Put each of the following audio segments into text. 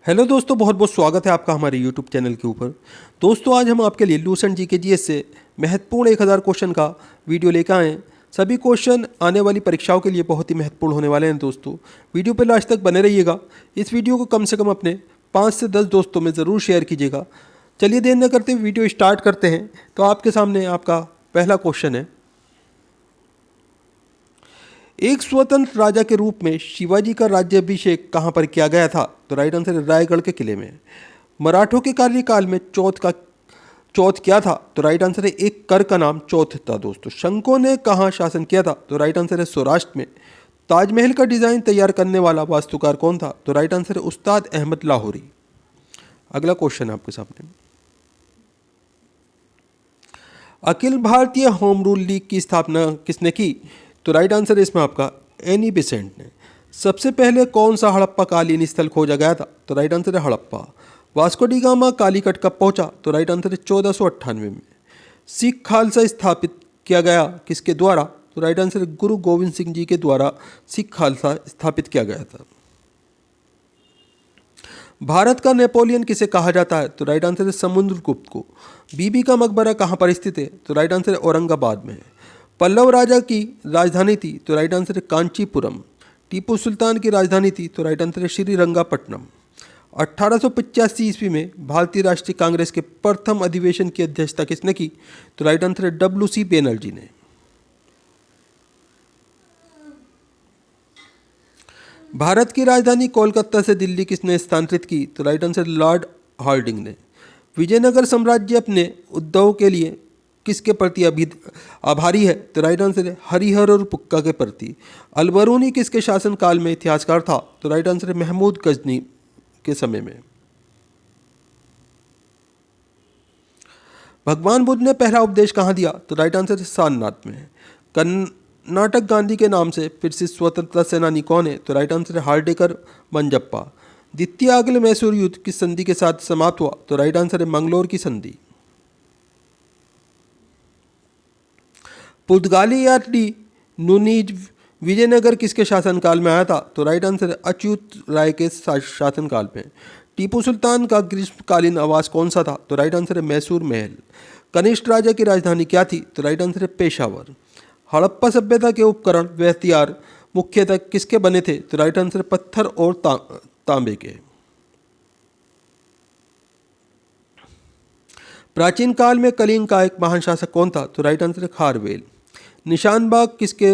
Hello दोस्तों, बहुत बहुत स्वागत है आपका हमारे यूट्यूब चैनल के ऊपर। दोस्तों, आज हम आपके लिए लूसेंट जीके जीएस से महत्वपूर्ण 1000 क्वेश्चन का वीडियो लेकर आए हैं। सभी क्वेश्चन आने वाली परीक्षाओं के लिए बहुत ही महत्वपूर्ण होने वाले हैं। दोस्तों, वीडियो पर लास्ट तक बने रहिएगा। इस वीडियो को कम से कम अपने 5 से 10 दोस्तों में ज़रूर शेयर कीजिएगा। चलिए देर न करते वीडियो स्टार्ट करते हैं। तो आपके सामने आपका पहला क्वेश्चन है, एक स्वतंत्र राजा के रूप में शिवाजी का राज्याभिषेक कहाँ पर किया गया था? तो राइट आंसर है रायगढ़ के किले में। मराठों के कार्यकाल में चौथ क्या था? तो राइट आंसर है एक कर का नाम चौथ था। दोस्तों, शंकों ने कहाँ शासन किया था? तो राइट आंसर है सौराष्ट्र में। ताजमहल का डिजाइन तैयार करने वाला वास्तुकार कौन था? तो राइट आंसर है उस्ताद अहमद लाहौरी। अगला क्वेश्चन आपके सामने, Akhil Bharatiya home rule league की स्थापना किसने की? तो राइट आंसर है इसमें आपका एनी बेसेंट ने। सबसे पहले कौन सा हड़प्पा कालीन स्थल खोजा गया था? तो राइट आंसर है Harappa. Vasco D gamma Calicut कब पहुंचा? तो राइट आंसर है 1498 में। सिख खालसा स्थापित किया गया किसके द्वारा? तो राइट आंसर है गुरु गोविंद सिंह जी के द्वारा सिख खालसा स्थापित किया गया था। भारत का नेपोलियन किसे कहा जाता है? तो राइट आंसर है समुद्रगुप्त को। बीबी का मकबरा कहाँ पर स्थित है? तो राइट आंसर है औरंगाबाद में। पल्लव राजा की राजधानी थी? तो राइट आंसर है कांचीपुरम। टीपू सुल्तान की राजधानी थी? तो राइट आंसर है श्रीरंगापट्टनम। 1885 ईस्वी में भारतीय राष्ट्रीय कांग्रेस के प्रथम अधिवेशन की अध्यक्षता किसने की? तो राइट आंसर है WC बैनर्जी ने। भारत की राजधानी कोलकाता से दिल्ली किसने स्थानांतरित की? तो राइट आंसर लॉर्ड हार्डिंग ने। विजयनगर साम्राज्य अपने उद्योग के लिए किसके प्रति आभारी है? तो राइट आंसर है हरिहर और पुक्का के प्रति। अलबरूनी किसके शासनकाल में इतिहासकार था? तो राइट आंसर है महमूद गजनी के समय में। भगवान बुद्ध ने पहला उपदेश कहाँ दिया? तो राइट आंसर है सारनाथ में। कर्नाटक गांधी के नाम से प्रसिद्ध स्वतंत्रता सेनानी कौन है? तो राइट आंसर है हार्डेकर मंजप्पा। द्वितीय आंग्ल मैसूर युद्ध किस संधि के साथ समाप्त हुआ? तो राइट आंसर है मंगलोर की संधि। पुर्तगाली यात्री नुनीज विजयनगर किसके शासनकाल में आया था? तो राइट आंसर है अच्युत राय के शासनकाल में। टीपू सुल्तान का ग्रीष्मकालीन आवास कौन सा था? तो राइट आंसर है मैसूर महल। कनिष्ठ राजा की राजधानी क्या थी? तो राइट आंसर है पेशावर। हड़प्पा सभ्यता के उपकरण व हथियार मुख्यतः किसके बने थे? तो राइट आंसर है पत्थर और तांबे के। प्राचीन काल में कलिंग का एक महान शासक कौन था? तो राइट आंसर है खारवेल। निशान बाग किसके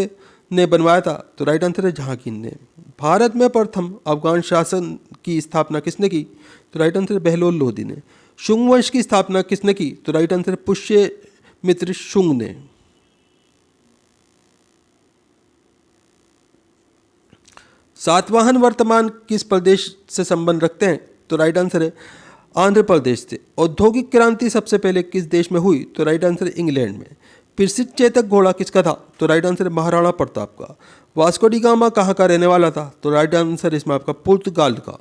ने बनवाया था? तो राइट आंसर है जहांगीर ने। भारत में प्रथम अफगान शासन की स्थापना किसने की? तो राइट आंसर है बहलोल लोधी ने। शुंग वंश की स्थापना किसने की? तो राइट आंसर है पुष्यमित्र शुंग ने। सातवाहन वर्तमान किस प्रदेश से संबंध रखते हैं? तो राइट आंसर है आंध्र प्रदेश से। औद्योगिक क्रांति सबसे पहले किस देश में हुई? तो राइट आंसर है इंग्लैंड में। प्रसिद्ध चेतक घोड़ा किसका था? तो राइट आंसर है महाराणा प्रताप का। वास्को डी गामा कहाँ का रहने वाला था? तो राइट आंसर इसमें आपका पुर्तगाल का।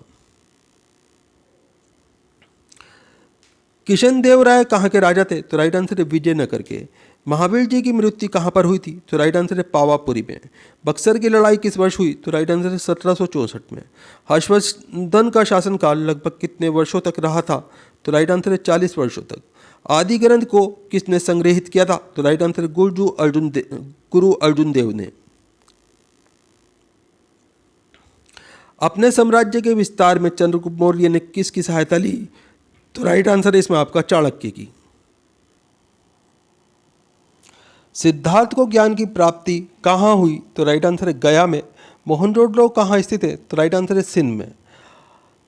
किशन देव राय कहाँ के राजा थे? तो राइट आंसर है विजयनगर के। महावीर जी की मृत्यु कहाँ पर हुई थी? तो राइट आंसर है पावापुरी में। बक्सर की लड़ाई किस वर्ष हुई? तो राइट आंसर है 1764 में। हर्षवर्धन का शासनकाल लगभग कितने वर्षों तक रहा था? तो राइट आंसर है 40 वर्षों तक। आदि ग्रंथ को किसने संग्रहित किया था? तो राइट आंसर है गुरु अर्जुन देव ने। अपने साम्राज्य के विस्तार में चंद्रगुप्त मौर्य ने किसकी सहायता ली? तो राइट आंसर है इसमें आपका चाणक्य की। सिद्धार्थ को ज्ञान की प्राप्ति कहाँ हुई? तो राइट आंसर है गया में। मोहनजोदड़ो कहाँ स्थित है? तो राइट आंसर है सिंध में।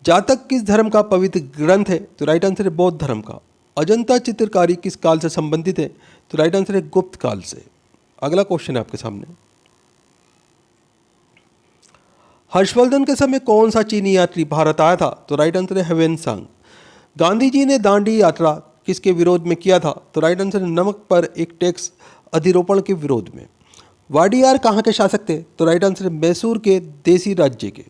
जातक किस धर्म का पवित्र ग्रंथ है? तो राइट आंसर है बौद्ध धर्म का। अजंता चित्रकारी किस काल से संबंधित है? तो राइट आंसर है गुप्त काल से। अगला क्वेश्चन है आपके सामने, हर्षवर्धन के समय कौन सा चीनी यात्री भारत आया था? तो राइट आंसर है ह्वेनसांग। गांधी जी ने दांडी यात्रा किसके विरोध में किया था? तो राइट आंसर है नमक पर एक टैक्स अधिरोपण के विरोध में। वाडियार कहाँ के शासक थे? तो राइट आंसर है मैसूर के देसी राज्य के।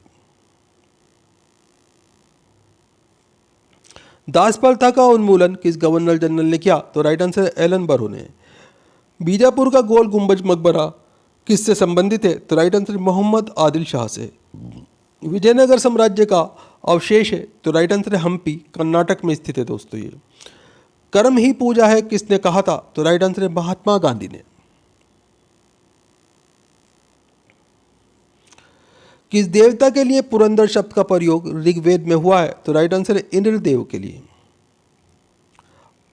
दास प्रथा का उन्मूलन किस गवर्नर जनरल ने किया? तो राइट आंसर है एलन बरो ने। बीजापुर का गोल गुंबज मकबरा किससे संबंधित है? तो राइट आंसर मोहम्मद आदिल शाह से। विजयनगर साम्राज्य का अवशेष है? तो राइट आंसर है हम्पी, कर्नाटक में स्थित है दोस्तों ये। कर्म ही पूजा है किसने कहा था? तो राइट आंसर है महात्मा गांधी ने। किस देवता के लिए पुरंदर शब्द का प्रयोग ऋग्वेद में हुआ है? तो राइट आंसर है इंद्रदेव के लिए।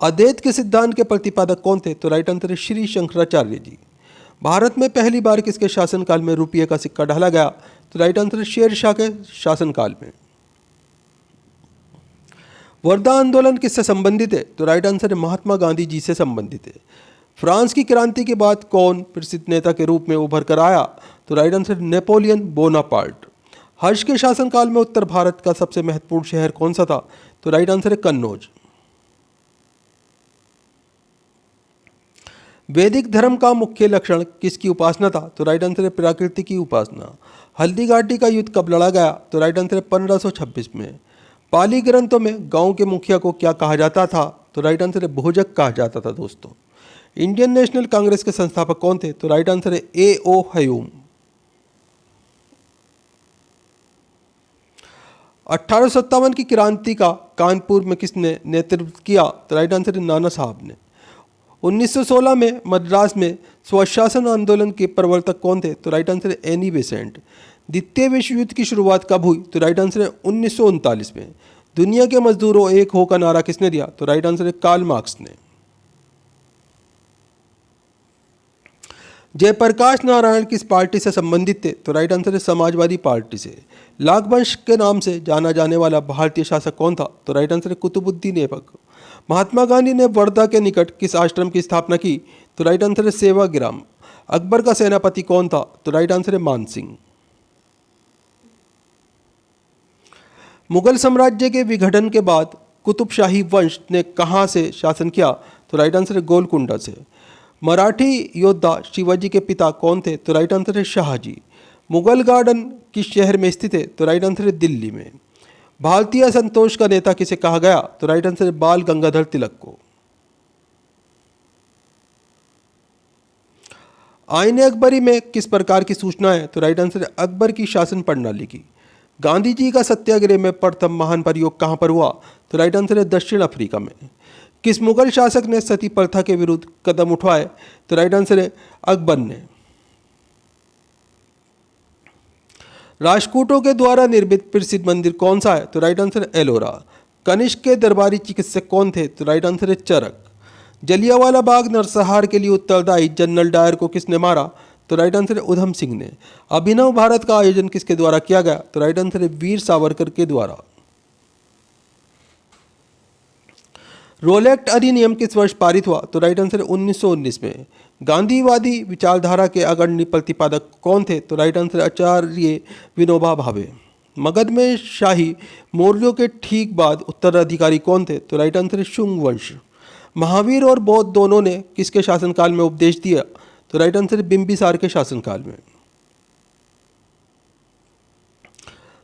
अद्वैत के सिद्धांत के प्रतिपादक कौन थे? तो राइट आंसर है श्री शंकराचार्य जी। भारत में पहली बार किसके शासनकाल में रुपये का सिक्का ढाला गया? तो राइट आंसर है शेरशाह के शासनकाल में। वर्धा आंदोलन किससे संबंधित है? तो राइट आंसर है महात्मा गांधी जी से संबंधित है। फ्रांस की क्रांति के बाद कौन प्रसिद्ध नेता के रूप में उभर कर आया? तो राइट आंसर नेपोलियन बोनापार्ट। हर्ष के शासनकाल में उत्तर भारत का सबसे महत्वपूर्ण शहर कौन सा था? तो राइट आंसर है कन्नौज। वैदिक धर्म का मुख्य लक्षण किसकी उपासना था? तो राइट आंसर है प्रकृति की उपासना। हल्दी घाटी का युद्ध कब लड़ा गया? तो राइट आंसर है 1526 में। पाली ग्रंथों में गांव के मुखिया को क्या कहा जाता था? तो राइट आंसर है भोजक कहा जाता था दोस्तों। इंडियन नेशनल कांग्रेस के संस्थापक कौन थे? तो राइट आंसर है A.O. ह्यूम। 1857 की क्रांति का कानपुर में किसने नेतृत्व किया? तो राइट आंसर है नाना साहब ने। 1916 में मद्रास में स्वशासन आंदोलन के प्रवर्तक कौन थे? तो राइट आंसर है एनी बेसेंट। द्वितीय विश्व युद्ध की शुरुआत कब हुई? तो राइट आंसर है 1939 में। दुनिया के मजदूरों एक हो का नारा किसने दिया? तो राइट आंसर है कार्ल मार्क्स ने। जयप्रकाश नारायण किस पार्टी से संबंधित थे? तो राइट आंसर है समाजवादी पार्टी से। लाखवंश के नाम से जाना जाने वाला भारतीय शासक कौन था? तो राइट आंसर है कुतुबुद्दीन ऐबक। महात्मा गांधी ने वर्धा के निकट किस आश्रम की स्थापना की? तो राइट आंसर है सेवाग्राम। अकबर का सेनापति कौन था? तो राइट आंसर है मान सिंह। मुगल साम्राज्य के विघटन के बाद कुतुबशाही वंश ने कहां से शासन किया? तो राइट आंसर है गोलकुंडा से। मराठी योद्धा शिवाजी के पिता कौन थे? तो राइट आंसर है शाहजी। मुगल गार्डन किस शहर में स्थित है? तो राइट आंसर है दिल्ली में। भारतीय संतोष का नेता किसे कहा गया? तो राइट आंसर है बाल गंगाधर तिलक को। आईने अकबरी में किस प्रकार की सूचना है? तो राइट आंसर है अकबर की शासन प्रणाली की। गांधी जी का सत्याग्रह में प्रथम महान प्रयोग कहां पर हुआ? तो राइट आंसर है दक्षिण अफ्रीका में। किस मुगल शासक ने सती प्रथा के विरुद्ध कदम उठाए? तो राइट आंसर है अकबर ने। राजपूतों के द्वारा निर्मित प्रसिद्ध मंदिर कौन सा है? तो राइट आंसर है एलोरा। कनिष्क के दरबारी चिकित्सक कौन थे? तो राइट आंसर है चरक। जलियांवाला बाग नरसंहार के लिए उत्तरदायी जनरल डायर को किसने मारा? तो राइट आंसर है उधम सिंह ने। अभिनव भारत का आयोजन किसके द्वारा किया गया? तो राइट आंसर है वीर सावरकर के द्वारा। रोल एक्ट अधिनियम किस वर्ष पारित हुआ? तो राइट आंसर है 1919 में। गांधीवादी विचारधारा के अग्रणी प्रतिपादक कौन थे? तो राइट आंसर है आचार्य विनोबा भावे। मगध में शाही मौर्यों के ठीक बाद उत्तराधिकारी कौन थे? तो राइट आंसर है शुंग वंश। महावीर और बौद्ध दोनों ने किसके शासनकाल में उपदेश दिया? तो राइट आंसर है बिंबिसार के शासनकाल में।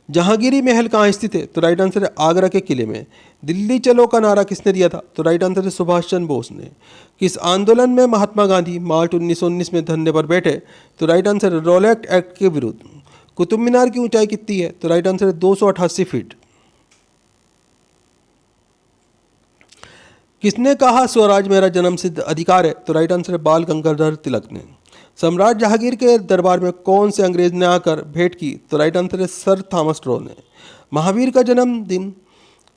जहांगीरी महल कहाँ स्थित है? तो राइट आंसर है आगरा के किले में। दिल्ली चलो का नारा किसने दिया था? तो राइट आंसर है सुभाष चंद्र बोस ने। किस आंदोलन में महात्मा गांधी मार्च 1919 में धरने पर बैठे? तो राइट आंसर है रोलेक्ट एक्ट के विरुद्ध। कुतुब मीनार की ऊंचाई कितनी है? तो राइट आंसर है 288 फीट। किसने कहा स्वराज मेरा जन्म सिद्ध अधिकार है? तो राइट आंसर है बाल गंगाधर तिलक ने। सम्राट जहांगीर के दरबार में कौन से अंग्रेज ने आकर भेंट की? तो राइट आंसर है सर थॉमस रो ने। महावीर का जन्मदिन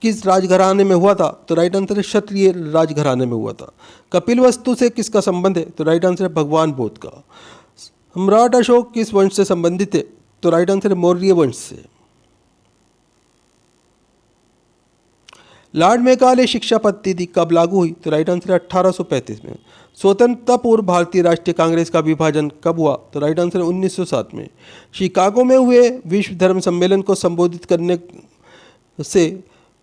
किस राजघराने में हुआ था? तो राइट आंसर है क्षत्रिय राजघराने में हुआ था। कपिल वस्तु से किसका संबंध है? तो राइट आंसर है भगवान बुद्ध का। सम्राट अशोक किस वंश से संबंधित है? तो राइट आंसर है मौर्य वंश से। लॉर्ड मेकाले शिक्षा पद्धति कब लागू हुई? तो राइट आंसर है 1835 में। स्वतंत्रता पूर्व भारतीय राष्ट्रीय कांग्रेस का विभाजन कब हुआ? तो राइट आंसर है 1907 में। शिकागो में हुए विश्व धर्म सम्मेलन को संबोधित करने से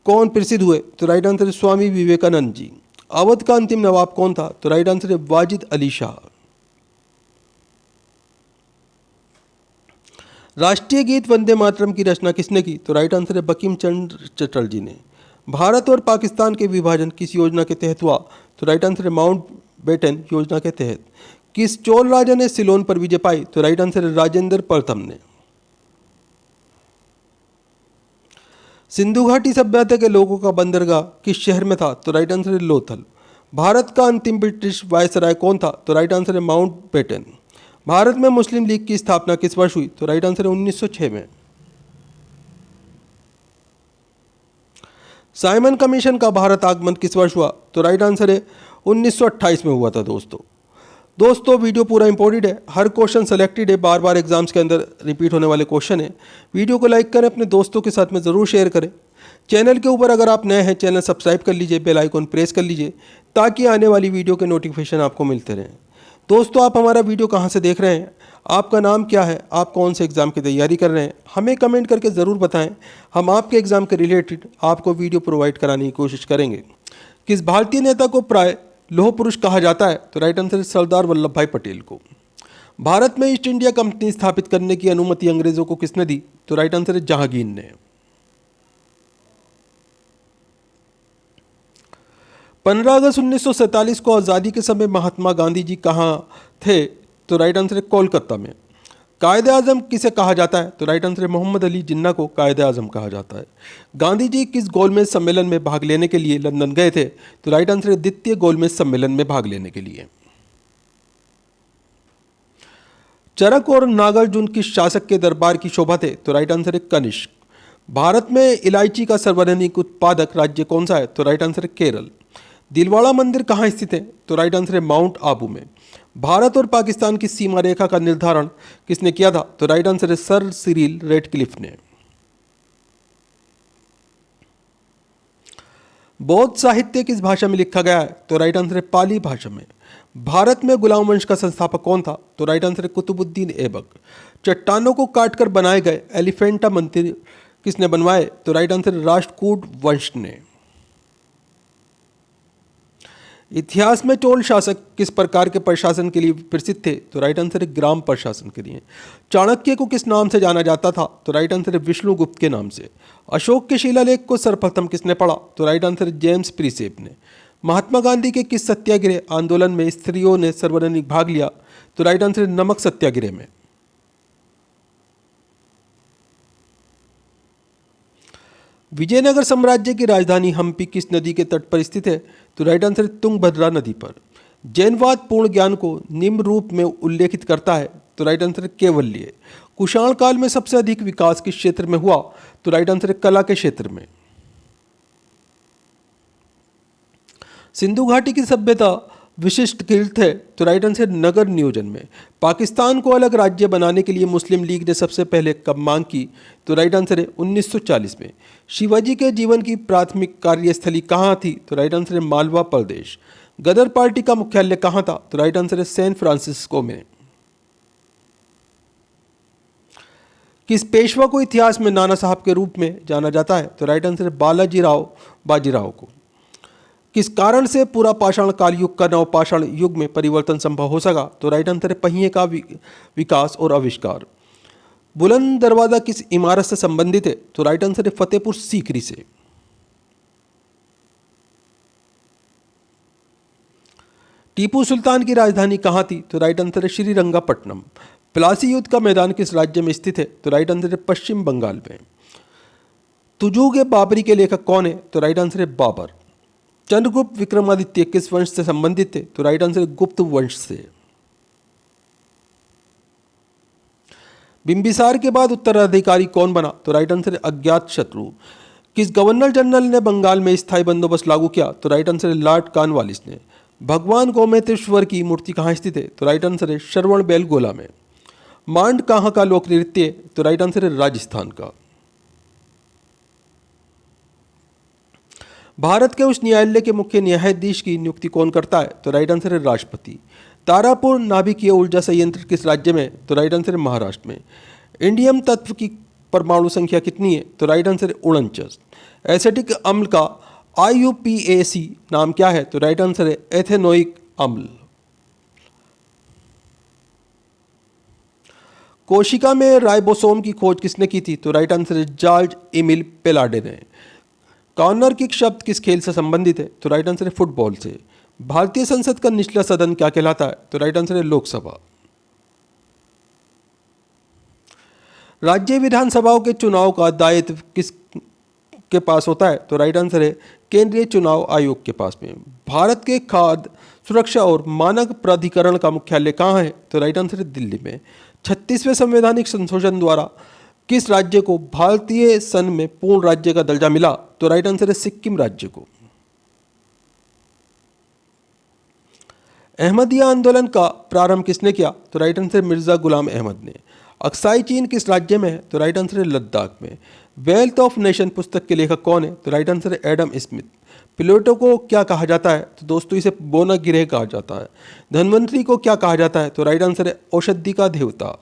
कौन प्रसिद्ध हुए? तो राइट आंसर है स्वामी विवेकानंद जी। अवध का अंतिम नवाब कौन था? तो राइट आंसर है वाजिद अली शाह। राष्ट्रीय गीत वंदे मातरम की रचना किसने की? तो राइट आंसर है बंकिम चंद्र चटर्जी ने। भारत और पाकिस्तान के विभाजन किस योजना के तहत हुआ? तो राइट आंसर है माउंट बेटन योजना के तहत। किस चोल राजा ने सिलोन पर विजय पाई? तो राइट आंसर है राजेंद्र प्रथम ने। सिंधु घाटी सभ्यता के लोगों का बंदरगाह किस शहर में था? तो राइट आंसर है लोथल। भारत का अंतिम ब्रिटिश वायसराय कौन था? तो राइट आंसर है माउंटबेटन। भारत में मुस्लिम लीग की स्थापना किस वर्ष हुई? तो राइट आंसर है 1906 में। साइमन कमीशन का भारत आगमन किस वर्ष हुआ? तो राइट आंसर है 1928 में हुआ था दोस्तों वीडियो पूरा इंपॉर्टेंट है, हर क्वेश्चन सेलेक्टेड है, बार बार एग्जाम्स के अंदर रिपीट होने वाले क्वेश्चन है। वीडियो को लाइक करें, अपने दोस्तों के साथ में ज़रूर शेयर करें। चैनल के ऊपर अगर आप नए हैं, चैनल सब्सक्राइब कर लीजिए, बेल आइकॉन प्रेस कर लीजिए ताकि आने वाली वीडियो के नोटिफिकेशन आपको मिलते रहें। दोस्तों आप हमारा वीडियो कहाँ से देख रहे हैं, आपका नाम क्या है, आप कौन से एग्ज़ाम की तैयारी कर रहे हैं, हमें कमेंट करके ज़रूर बताएं। हम आपके एग्ज़ाम के रिलेटेड आपको वीडियो प्रोवाइड कराने की कोशिश करेंगे। किस भारतीय नेता को प्राय लौह पुरुष कहा जाता है? तो राइट आंसर है सरदार वल्लभ भाई पटेल को। भारत में ईस्ट इंडिया कंपनी स्थापित करने की अनुमति अंग्रेजों को किसने दी? तो राइट आंसर है जहांगीर ने। 15 अगस्त 1947 को आज़ादी के समय महात्मा गांधी जी कहाँ थे? तो राइट आंसर है कोलकाता में। कायदे आजम किसे कहा जाता है? तो राइट आंसर है मोहम्मद अली जिन्ना को कायदे आजम कहा जाता है। गांधी जी किस गोलमेज सम्मेलन में भाग लेने के लिए लंदन गए थे? तो राइट आंसर है द्वितीय गोलमेज सम्मेलन में भाग लेने के लिए। चरक और नागार्जुन किस शासक के दरबार की शोभा थे? तो राइट आंसर है कनिष्क। भारत में इलायची का सर्वाधिक उत्पादक राज्य कौन सा है? तो राइट आंसर है केरल। दिलवाड़ा मंदिर कहाँ स्थित है? तो राइट आंसर है माउंट आबू में। भारत और पाकिस्तान की सीमा रेखा का निर्धारण किसने किया था? तो राइट आंसर है सर सिरिल रेडक्लिफ ने। बौद्ध साहित्य किस भाषा में लिखा गया है? तो राइट आंसर है पाली भाषा में। भारत में गुलाम वंश का संस्थापक कौन था? तो राइट आंसर है कुतुबुद्दीन ऐबक। चट्टानों को काटकर बनाए गए एलिफेंटा मंदिर किसने बनवाए? तो राइट आंसर है राष्ट्रकूट वंश ने। इतिहास में चोल शासक किस प्रकार के प्रशासन के लिए प्रसिद्ध थे? तो राइट आंसर है ग्राम प्रशासन के लिए। चाणक्य को किस नाम से जाना जाता था? तो राइट आंसर है विष्णुगुप्त के नाम से। अशोक के शिलालेख को सर्वप्रथम किसने पढ़ा? तो राइट आंसर है जेम्स प्रीसेप ने। महात्मा गांधी के किस सत्याग्रह आंदोलन में स्त्रियों ने सर्वाधिक भाग लिया? तो राइट आंसर है नमक सत्याग्रह में। विजयनगर साम्राज्य की राजधानी हम्पी किस नदी के तट पर स्थित है? तो राइट आंसर है तुंगभद्रा नदी पर। जैनवाद पूर्ण ज्ञान को निम्न रूप में उल्लेखित करता है? तो राइट आंसर है केवल्य। कुषाण काल में सबसे अधिक विकास किस क्षेत्र में हुआ? तो राइट आंसर है कला के क्षेत्र में। सिंधु घाटी की सभ्यता विशिष्ट तीर्थ है? तो राइट आंसर नगर नियोजन में। पाकिस्तान को अलग राज्य बनाने के लिए मुस्लिम लीग ने सबसे पहले कब मांग की? तो राइट आंसर है 1940 में। शिवाजी के जीवन की प्राथमिक कार्यस्थली कहाँ थी? तो राइट आंसर है मालवा प्रदेश। गदर पार्टी का मुख्यालय कहाँ था? तो राइट आंसर है सैन फ्रांसिस्को में। किस पेशवा को इतिहास में नाना साहब के रूप में जाना जाता है? तो राइट आंसर है बालाजी राव बाजीराव को। किस कारण से पूरा पाषाण कालयुग का नवपाषाण युग में परिवर्तन संभव हो सका? तो राइट आंसर है पहिए का विकास और आविष्कार। बुलंद दरवाजा किस इमारत से संबंधित है? तो राइट आंसर है फतेहपुर सीकरी से। टीपू सुल्तान की राजधानी कहाँ थी? तो राइट आंसर है श्रीरंगापट्टनम। प्लासी युद्ध का मैदान किस राज्य में स्थित है? तो राइट आंसर है पश्चिम बंगाल में। तुजुक बाबरी के लेखक कौन है? तो राइट आंसर है बाबर। चंद्रगुप्त विक्रमादित्य किस वंश से संबंधित थे? तो राइट आंसर है गुप्त वंश से। बिंबिसार के बाद उत्तराधिकारी कौन बना? तो राइट आंसर है अज्ञात शत्रु। किस गवर्नर जनरल ने बंगाल में स्थायी बंदोबस्त लागू किया? तो राइट आंसर है लॉर्ड कॉर्नवालिस ने। भगवान गोमतेश्वर की मूर्ति कहाँ स्थित है? तो राइट आंसर है श्रवण बेलगोला में। मांड कहाँ का लोक नृत्य है? तो राइट आंसर है राजस्थान का। भारत के उच्च न्यायालय के मुख्य न्यायाधीश की नियुक्ति कौन करता है? तो राइट आंसर है राष्ट्रपति। तारापुर नाभिकीय ऊर्जा संयंत्र किस राज्य में? तो राइट आंसर है महाराष्ट्र में। इंडियम तत्व की परमाणु संख्या कितनी है? तो राइट आंसर है 49। एसिटिक अम्ल का IUPAC नाम क्या है? तो राइट आंसर है एथेनोइक अम्ल। कोशिका में राइबोसोम की खोज किसने की थी? तो राइट आंसर है जॉर्ज एमिल पेलाडे ने। कॉर्नर किक शब्द किस खेल से संबंधित है? तो राइट आंसर है फुटबॉल से। भारतीय संसद का निचला सदन क्या कहलाता है? तो राइट आंसर है लोकसभा। राज्य विधानसभाओं के चुनाव का दायित्व के पास होता है? तो राइट आंसर है केंद्रीय चुनाव आयोग के पास में। भारत के खाद्य सुरक्षा और मानक प्राधिकरण का मुख्यालय कहाँ है? तो राइट आंसर है दिल्ली में। 36वें संवैधानिक संशोधन द्वारा किस राज्य को भारतीय संघ में पूर्ण राज्य का दर्जा मिला? तो राइट आंसर है सिक्किम राज्य को। अहमदिया आंदोलन का प्रारंभ किसने किया? तो राइट आंसर मिर्जा गुलाम अहमद ने। अक्साई चीन किस राज्य में है? तो राइट आंसर है लद्दाख में। वेल्थ ऑफ नेशन पुस्तक के लेखक कौन है? तो राइट आंसर है एडम स्मिथ। प्लेटो को क्या कहा जाता है? तो दोस्तों इसे बोना गिरह कहा जाता है। धन्वंतरी को क्या कहा जाता है? तो राइट आंसर है औषधि का देवता।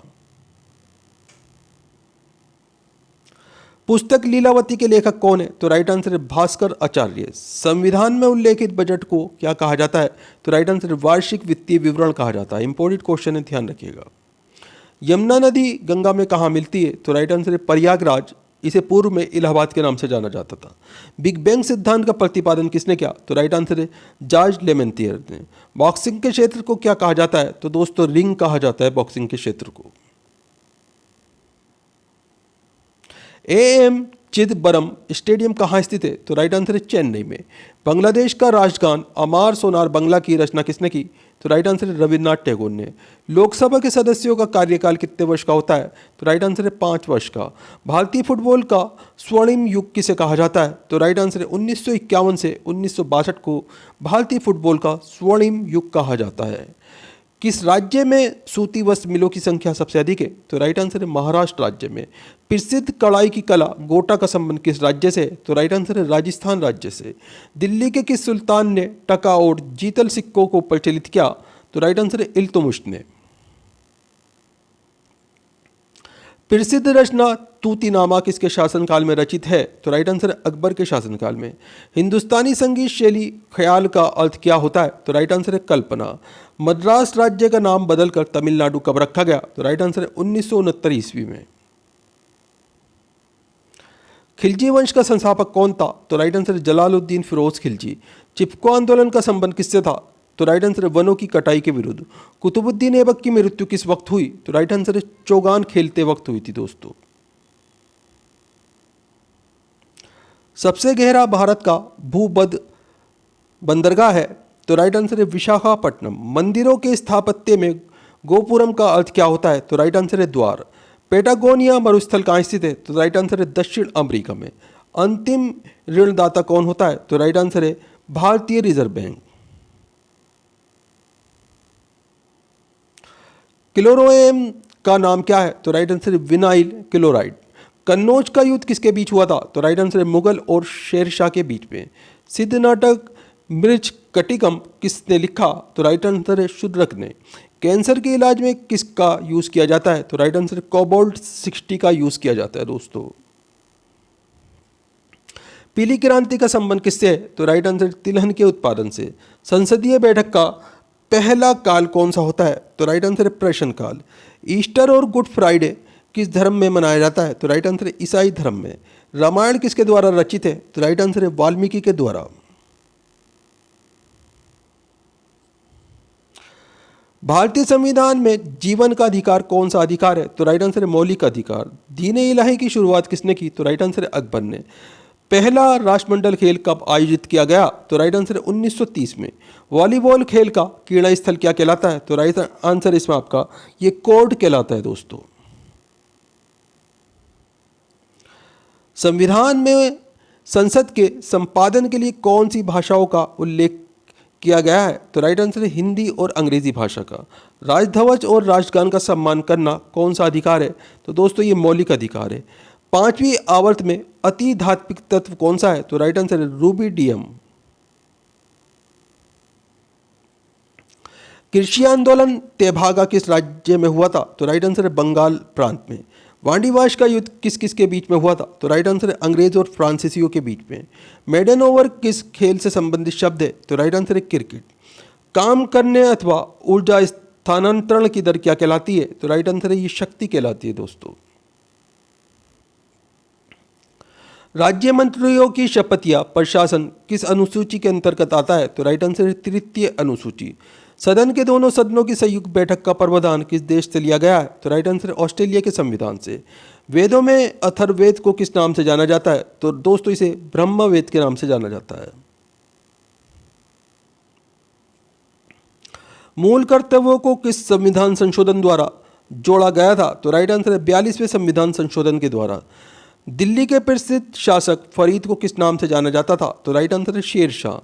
पुस्तक लीलावती के लेखक कौन है? तो राइट आंसर है भास्कर आचार्य। संविधान में उल्लेखित बजट को क्या कहा जाता है? तो राइट आंसर है वार्षिक वित्तीय विवरण कहा जाता है। इंपॉर्टेंट क्वेश्चन है, ध्यान रखिएगा। यमुना नदी गंगा में कहाँ मिलती है? तो राइट आंसर है प्रयागराज। इसे पूर्व में इलाहाबाद के नाम से जाना जाता था। बिग बैंग सिद्धांत का प्रतिपादन किसने किया? तो राइट आंसर है जॉर्ज लेमेंथियर ने। बॉक्सिंग के क्षेत्र को क्या कहा जाता है? तो दोस्तों रिंग कहा जाता है बॉक्सिंग के क्षेत्र को। एएम चिदंबरम स्टेडियम कहाँ स्थित है? तो राइट आंसर है चेन्नई में। बांग्लादेश का राष्ट्रगान अमार सोनार बांग्ला की रचना किसने की? तो राइट आंसर है रविन्द्रनाथ टैगोर ने। लोकसभा के सदस्यों का कार्यकाल कितने वर्ष का होता है? तो राइट आंसर है 5 वर्ष का। भारतीय फुटबॉल का स्वर्णिम युग किसे कहा जाता है? तो राइट आंसर है 1951 से 1962 को भारतीय फुटबॉल का स्वर्णिम युग कहा जाता है। किस राज्य में सूती वस्त्र मिलों की संख्या सबसे अधिक है? तो राइट आंसर है महाराष्ट्र राज्य में। प्रसिद्ध कढ़ाई की कला गोटा का संबंध किस राज्य से? तो राइट आंसर है राजस्थान राज्य से। दिल्ली के किस सुल्तान ने टका और जीतल सिक्कों को प्रचलित किया? तो राइट आंसर है इल्तुतमिश ने। प्रसिद्ध रचना तूतीनामा किसके शासनकाल में रचित है? तो राइट आंसर है अकबर के शासनकाल में। हिंदुस्तानी संगीत शैली ख्याल का अर्थ क्या होता है? तो राइट आंसर है कल्पना। मद्रास राज्य का नाम बदलकर तमिलनाडु कब रखा गया? तो राइट आंसर है 1969 ईस्वी में। खिलजी वंश का संस्थापक कौन था? तो राइट आंसर है जलालुद्दीन फिरोज खिलजी। चिपको आंदोलन का संबंध किससे था? तो राइट आंसर है वनों की कटाई के विरुद्ध। कुतुबुद्दीन ऐबक की मृत्यु किस वक्त हुई? तो राइट आंसर है चौगान खेलते वक्त हुई थी दोस्तों। सबसे गहरा भारत का भूबद्ध बंदरगाह है? तो राइट आंसर है विशाखापट्टनम। मंदिरों के स्थापत्य में गोपुरम का अर्थ क्या होता है? तो राइट आंसर है द्वार। पेटागोनिया मरुस्थल कहाँ स्थित है? तो राइट आंसर है दक्षिण अमेरिका में। अंतिम ऋणदाता कौन होता है? तो राइट आंसर है भारतीय रिजर्व बैंक। क्लोरोएम का नाम क्या है? तो राइट आंसर है विनाइल क्लोराइड। कन्नौज का युद्ध किसके बीच हुआ था? तो राइट आंसर है मुगल और शेरशाह के बीच में। सिद्ध नाटक मृच कटिकम किसने लिखा? तो राइट आंसर है शुद्रक ने। कैंसर के इलाज में किसका यूज़ किया जाता है? तो राइट आंसर है कोबाल्ट 60 का यूज़ किया जाता है दोस्तों। पीली क्रांति का संबंध किससे है? तो राइट आंसर तिलहन के उत्पादन से। संसदीय बैठक का पहला काल कौन सा होता है? तो राइट आंसर है प्रश्न काल। ईस्टर और गुड फ्राइडे किस धर्म में मनाया जाता है? तो राइट आंसर है ईसाई धर्म में। रामायण किसके द्वारा रचित है? तो राइट आंसर है वाल्मीकि के द्वारा। भारतीय संविधान में जीवन का अधिकार कौन सा अधिकार है? तो राइट आंसर है मौलिक अधिकार। दीन-ए इलाही की शुरुआत किसने की? तो राइट आंसर है अकबर ने। पहला राष्ट्रमंडल खेल कब आयोजित किया गया? तो राइट आंसर है 1930 में। वॉलीबॉल खेल का क्रीड़ा स्थल क्या कहलाता है? तो राइट आंसर इसमें आपका ये कोर्ट कहलाता है दोस्तों। संविधान में संसद के संपादन के लिए कौन सी भाषाओं का उल्लेख किया गया है? तो राइट आंसर है हिंदी और अंग्रेजी भाषा का। राजध्वज और राष्ट्रगान का सम्मान करना कौन सा अधिकार है? तो दोस्तों ये मौलिक अधिकार है। 5वीं आवर्त में अति धात्विक तत्व कौन सा है? तो राइट आंसर है रूबिडियम। कृषि आंदोलन तेभागा किस राज्य में हुआ था? तो राइट आंसर है बंगाल प्रांत में। वांडीवाश का युद्ध किस किस के बीच में हुआ था? तो राइट आंसर है अंग्रेज और फ्रांसीसियों के बीच में। मेडन ओवर किस खेल से संबंधित शब्द है? तो राइट आंसर है क्रिकेट। काम करने अथवा ऊर्जा स्थानांतरण की दर क्या कहलाती है? तो राइट आंसर है ये शक्ति कहलाती है दोस्तों। राज्य मंत्रियों की शपथ या प्रशासन किस अनुसूची के अंतर्गत आता है? तो राइट आंसर है तृतीय अनुसूची। सदन के दोनों सदनों की संयुक्त बैठक का प्रावधान किस देश से लिया गया है? तो राइट आंसर है ऑस्ट्रेलिया के संविधान से। वेदों में अथर्ववेद को किस नाम से जाना जाता है? तो दोस्तों इसे ब्रह्मवेद के नाम से जाना जाता है। मूल कर्तव्यों को किस संविधान संशोधन द्वारा जोड़ा गया था? तो राइट आंसर है 42वें संविधान संशोधन के द्वारा। दिल्ली के प्रसिद्ध शासक फरीद को किस नाम से जाना जाता था? तो राइट आंसर है शेर शाह।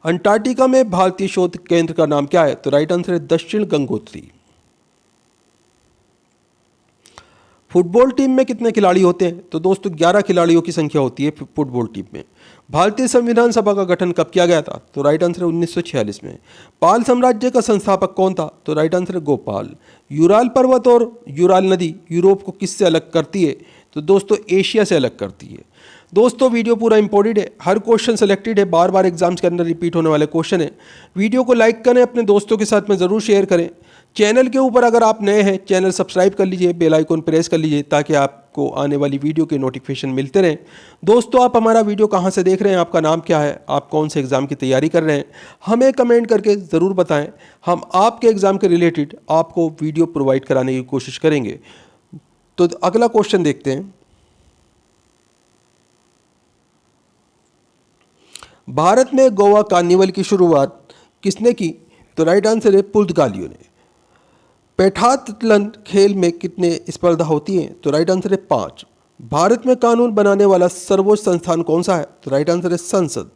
अंटार्कटिका में भारतीय शोध केंद्र का नाम क्या है? तो राइट आंसर है दक्षिण गंगोत्री। फुटबॉल टीम में कितने खिलाड़ी होते हैं? तो दोस्तों 11 खिलाड़ियों की संख्या होती है फुटबॉल टीम में। भारतीय संविधान सभा का गठन कब किया गया था? तो राइट आंसर है 1946 में। पाल साम्राज्य का संस्थापक कौन था? तो राइट आंसर है गोपाल। यूराल पर्वत और यूराल नदी यूरोप को किससे अलग करती है? तो दोस्तों एशिया से अलग करती है। दोस्तों वीडियो पूरा इंपॉर्टेंट है, हर क्वेश्चन सेलेक्टेड है, बार बार एग्जाम्स के अंदर रिपीट होने वाले क्वेश्चन है। वीडियो को लाइक करें, अपने दोस्तों के साथ में ज़रूर शेयर करें। चैनल के ऊपर अगर आप नए हैं, चैनल सब्सक्राइब कर लीजिए, बेल आइकन प्रेस कर लीजिए ताकि आपको आने वाली वीडियो के नोटिफिकेशन मिलते रहें। दोस्तों आप हमारा वीडियो कहाँ से देख रहे हैं, आपका नाम क्या है, आप कौन से एग्ज़ाम की तैयारी कर रहे हैं, हमें कमेंट करके ज़रूर बताएं। हम आपके एग्ज़ाम के रिलेटेड आपको वीडियो प्रोवाइड कराने की कोशिश करेंगे। तो अगला क्वेश्चन देखते हैं। भारत में गोवा कार्निवल की शुरुआत किसने की? तो राइट आंसर है पुर्तगालियों ने। पेंटाथलन खेल में कितने स्पर्धा होती हैं? तो राइट आंसर है 5। भारत में कानून बनाने वाला सर्वोच्च संस्थान कौन सा है? तो राइट आंसर है संसद।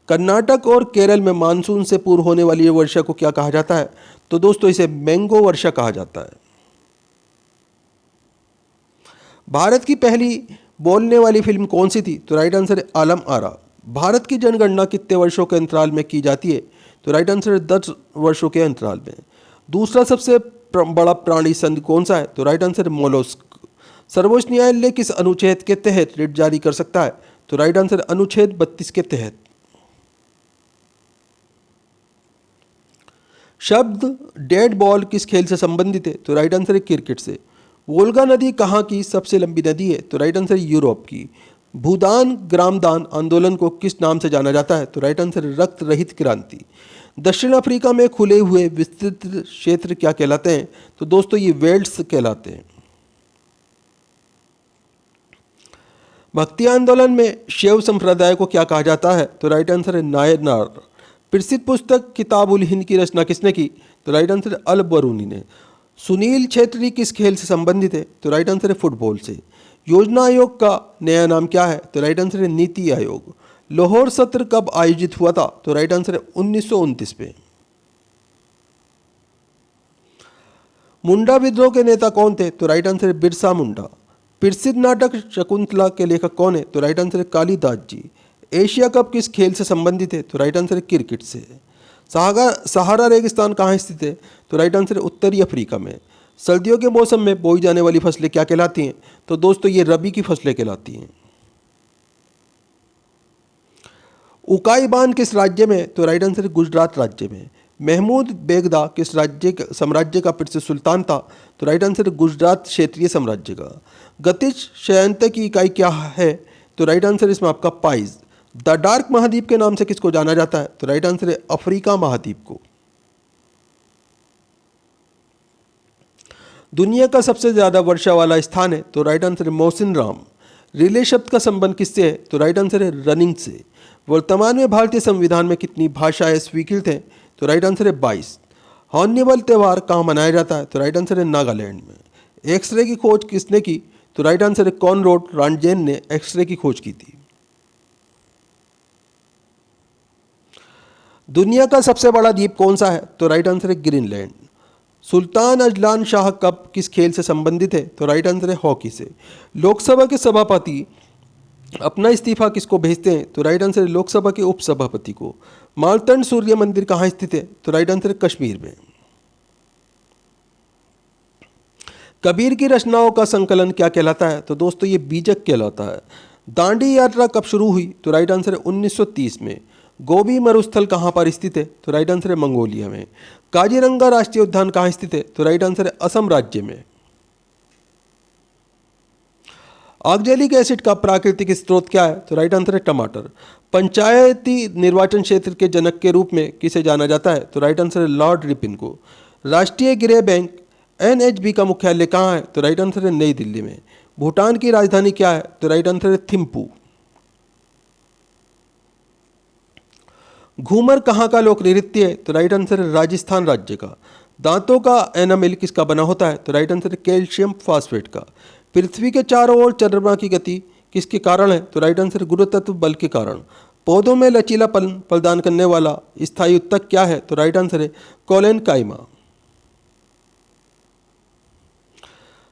कर्नाटक और केरल में मानसून से पूर्व होने वाली ये वर्षा को क्या कहा जाता है? तो दोस्तों इसे मैंगो वर्षा कहा जाता है। भारत की पहली बोलने वाली फिल्म कौन सी थी? तो राइट आंसर है आलम आरा। भारत की जनगणना कितने वर्षों के अंतराल में की जाती है? तो राइट आंसर है 10 वर्षों के अंतराल में। दूसरा सबसे बड़ा प्राणी संघ कौन सा है? तो राइट आंसर है मोलस्क। सर्वोच्च न्यायालय किस अनुच्छेद के तहत रिट जारी कर सकता है? तो राइट आंसर अनुच्छेद 32 के तहत। शब्द डेड बॉल किस खेल से संबंधित है? तो राइट आंसर है क्रिकेट से। वोल्गा नदी कहाँ की सबसे लंबी नदी है? तो राइट आंसर है यूरोप की। भूदान ग्रामदान आंदोलन को किस नाम से जाना जाता है? तो राइट आंसर है रक्त रहित क्रांति। दक्षिण अफ्रीका में खुले हुए विस्तृत क्षेत्र क्या कहलाते हैं? तो दोस्तों ये वेल्ड्स कहलाते हैं। भक्ति आंदोलन में शैव संप्रदाय को क्या कहा जाता है? तो राइट आंसर है नायनार। प्रसिद्ध पुस्तक किताब उल हिंद की रचना किसने की? तो राइट आंसर है अल बरूनी ने। सुनील छेत्री किस खेल से संबंधित है? तो राइट आंसर है फुटबॉल से। योजना आयोग का नया नाम क्या है? तो राइट आंसर है नीति आयोग। लाहौर सत्र कब आयोजित हुआ था? तो राइट आंसर है 1929 में। मुंडा विद्रोह के नेता कौन थे? तो राइट आंसर है बिरसा मुंडा। प्रसिद्ध नाटक शकुंतला के लेखक कौन है? तो राइट आंसर है कालिदास जी। एशिया कप किस खेल से संबंधित है? तो राइट आंसर है क्रिकेट से। सहारा रेगिस्तान कहाँ स्थित है? तो राइट आंसर है उत्तरी अफ्रीका में। सर्दियों के मौसम में बोई जाने वाली फसलें क्या कहलाती हैं? तो दोस्तों ये रबी की फसलें कहलाती हैं। उकाई बांध किस राज्य में? तो राइट आंसर है गुजरात राज्य में। महमूद बेगदा किस साम्राज्य का प्रसिद्ध सुल्तान था? तो राइट आंसर है गुजरात क्षेत्रीय साम्राज्य का। गतिज क्षयंत्र की इकाई क्या है? तो राइट आंसर इसमें आपका पाइज। द डार्क महाद्वीप के नाम से किसको जाना जाता है? तो राइट आंसर है अफ्रीका महाद्वीप को। दुनिया का सबसे ज्यादा वर्षा वाला स्थान है? तो राइट आंसर है मोहसिन राम। रिले शब्द का संबंध किससे है? तो राइट आंसर है रनिंग से। वर्तमान में भारतीय संविधान में कितनी भाषाएं स्वीकृत हैं? तो राइट आंसर है 22। हॉर्नबिल त्यौहार कहाँ मनाया जाता है? तो राइट आंसर है नागालैंड में। एक्सरे की खोज किसने की? तो राइट आंसर है कॉनराड रॉन्टजेन ने एक्सरे की खोज की थी। दुनिया का सबसे बड़ा द्वीप कौन सा है? तो राइट आंसर है Greenland. Sultan Azlan Shah cup किस खेल से संबंधित है? तो राइट आंसर है हॉकी से। लोकसभा के सभापति अपना इस्तीफा किसको भेजते हैं? तो राइट आंसर है लोकसभा के उपसभापति को। मालतंड सूर्य मंदिर कहाँ स्थित है? तो राइट आंसर है कश्मीर में। कबीर की रचनाओं का संकलन क्या कहलाता है? तो दोस्तों ये बीजक कहलाता है। दांडी यात्रा कब शुरू हुई? तो राइट आंसर है 1930 में। गोबी मरुस्थल कहाँ पर स्थित है? तो राइट आंसर है मंगोलिया में। काजीरंगा राष्ट्रीय उद्यान कहाँ स्थित है? तो राइट आंसर है असम राज्य में। ऑक्जेलिक एसिड का प्राकृतिक स्रोत क्या है? तो राइट आंसर है टमाटर। पंचायती निर्वाचन क्षेत्र के जनक के रूप में किसे जाना जाता है? तो राइट आंसर है लॉर्ड रिपिन को। राष्ट्रीय गृह बैंक NHB का मुख्यालय कहाँ है? तो राइट आंसर है नई दिल्ली में। भूटान की राजधानी क्या है? तो राइट आंसर है थिम्पू। घूमर कहाँ का लोक नृत्य है? तो राइट आंसर है राजस्थान राज्य का। दांतों का एनामेल किसका बना होता है? तो राइट आंसर है कैल्शियम फास्फेट का। पृथ्वी के चारों ओर चंद्रमा की गति किसके कारण है? तो राइट आंसर है गुरुत्व बल के कारण। पौधों में लचीलापन प्रदान करने वाला स्थायी उत्तक क्या है? तो राइट आंसर है कोलेन काइमा।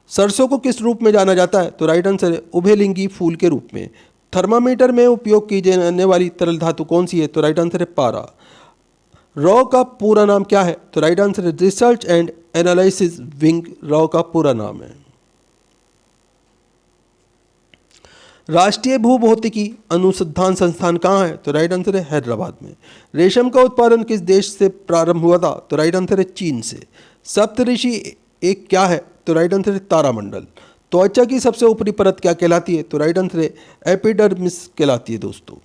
सरसों को किस रूप में जाना जाता है? तो राइट आंसर है उभयलिंगी फूल के रूप में। थर्मामीटर में उपयोग की जाने वाली तरल धातु कौन सी है? तो राइट आंसर है पारा। रॉ का पूरा नाम क्या है? तो राइट आंसर है research and analysis wing raw का पूरा नाम है। राष्ट्रीय भूभौतिकी अनुसंधान संस्थान कहाँ है? तो राइट आंसर है हैदराबाद में। रेशम का उत्पादन किस देश से प्रारंभ हुआ था? तो राइट आंसर है चीन से। सप्तऋषि एक क्या है? तो राइट आंसर है तारामंडल। त्वचा की सबसे ऊपरी परत क्या कहलाती है? तो राइट आंसर है एपिडर्मिस कहलाती है दोस्तों।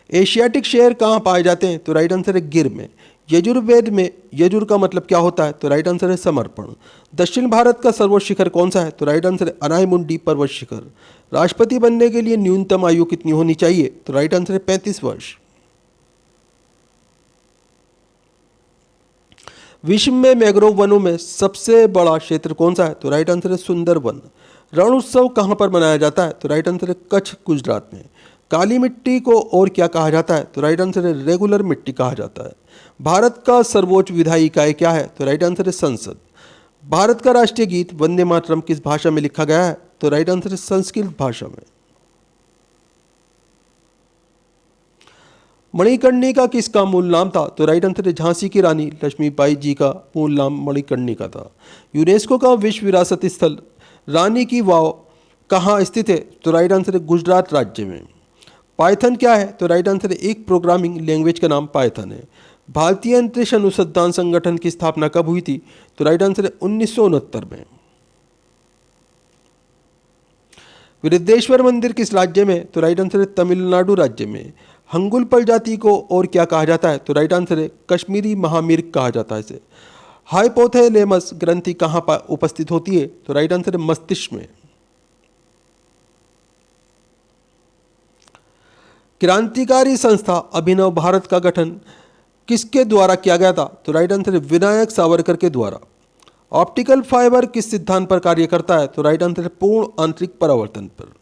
एशियाटिक शेर कहाँ पाए जाते हैं? तो राइट आंसर है गिर में। यजुर्वेद में यजुर का मतलब क्या होता है? तो राइट आंसर है समर्पण। दक्षिण भारत का सर्वोच्च शिखर कौन सा है? तो राइट आंसर है अनाईमुंडी पर्वत शिखर। राष्ट्रपति बनने के लिए न्यूनतम आयु कितनी होनी चाहिए? तो राइट आंसर है 35 वर्ष। विश्व में मैंग्रोव वनों में सबसे बड़ा क्षेत्र कौन सा है? तो राइट आंसर है सुंदरवन। रण उत्सव कहाँ पर मनाया जाता है? तो राइट आंसर है कच्छ गुजरात में। काली मिट्टी को और क्या कहा जाता है? तो राइट आंसर है रेगुलर मिट्टी कहा जाता है। भारत का सर्वोच्च विधायी इकाई क्या है? तो राइट आंसर है संसद। भारत का राष्ट्रीय गीत वंदे मातरम किस भाषा में लिखा गया है? तो राइट आंसर है संस्कृत भाषा में। मणिकर्णिका किसका मूल नाम था? तो राइट आंसर है झांसी की रानी लक्ष्मीबाई जी का मूल नाम मणिकर्णिका था। यूनेस्को का विश्व विरासत स्थल रानी की वाव कहाँ स्थित है? तो राइट आंसर है गुजरात राज्य में। पाइथन क्या है? तो राइट आंसर है एक प्रोग्रामिंग लैंग्वेज का नाम पाइथन है। भारतीय अंतरिक्ष अनुसंधान संगठन की स्थापना कब हुई थी? तो राइट आंसर है 1969 में। वृद्धेश्वर मंदिर किस राज्य में? तो राइट आंसर है तमिलनाडु राज्य में। हंगुल प्रजाति को और क्या कहा जाता है? तो राइट आंसर है कश्मीरी महामिर्ग कहा जाता है इसे। हाइपोथैलेमस ग्रंथि कहाँ पर उपस्थित होती है? तो राइट आंसर है मस्तिष्क में। क्रांतिकारी संस्था अभिनव भारत का गठन किसके द्वारा किया गया था? तो राइट आंसर है विनायक सावरकर के द्वारा। ऑप्टिकल फाइबर किस सिद्धांत पर कार्य करता है? तो राइट आंसर है पूर्ण आंतरिक परावर्तन पर।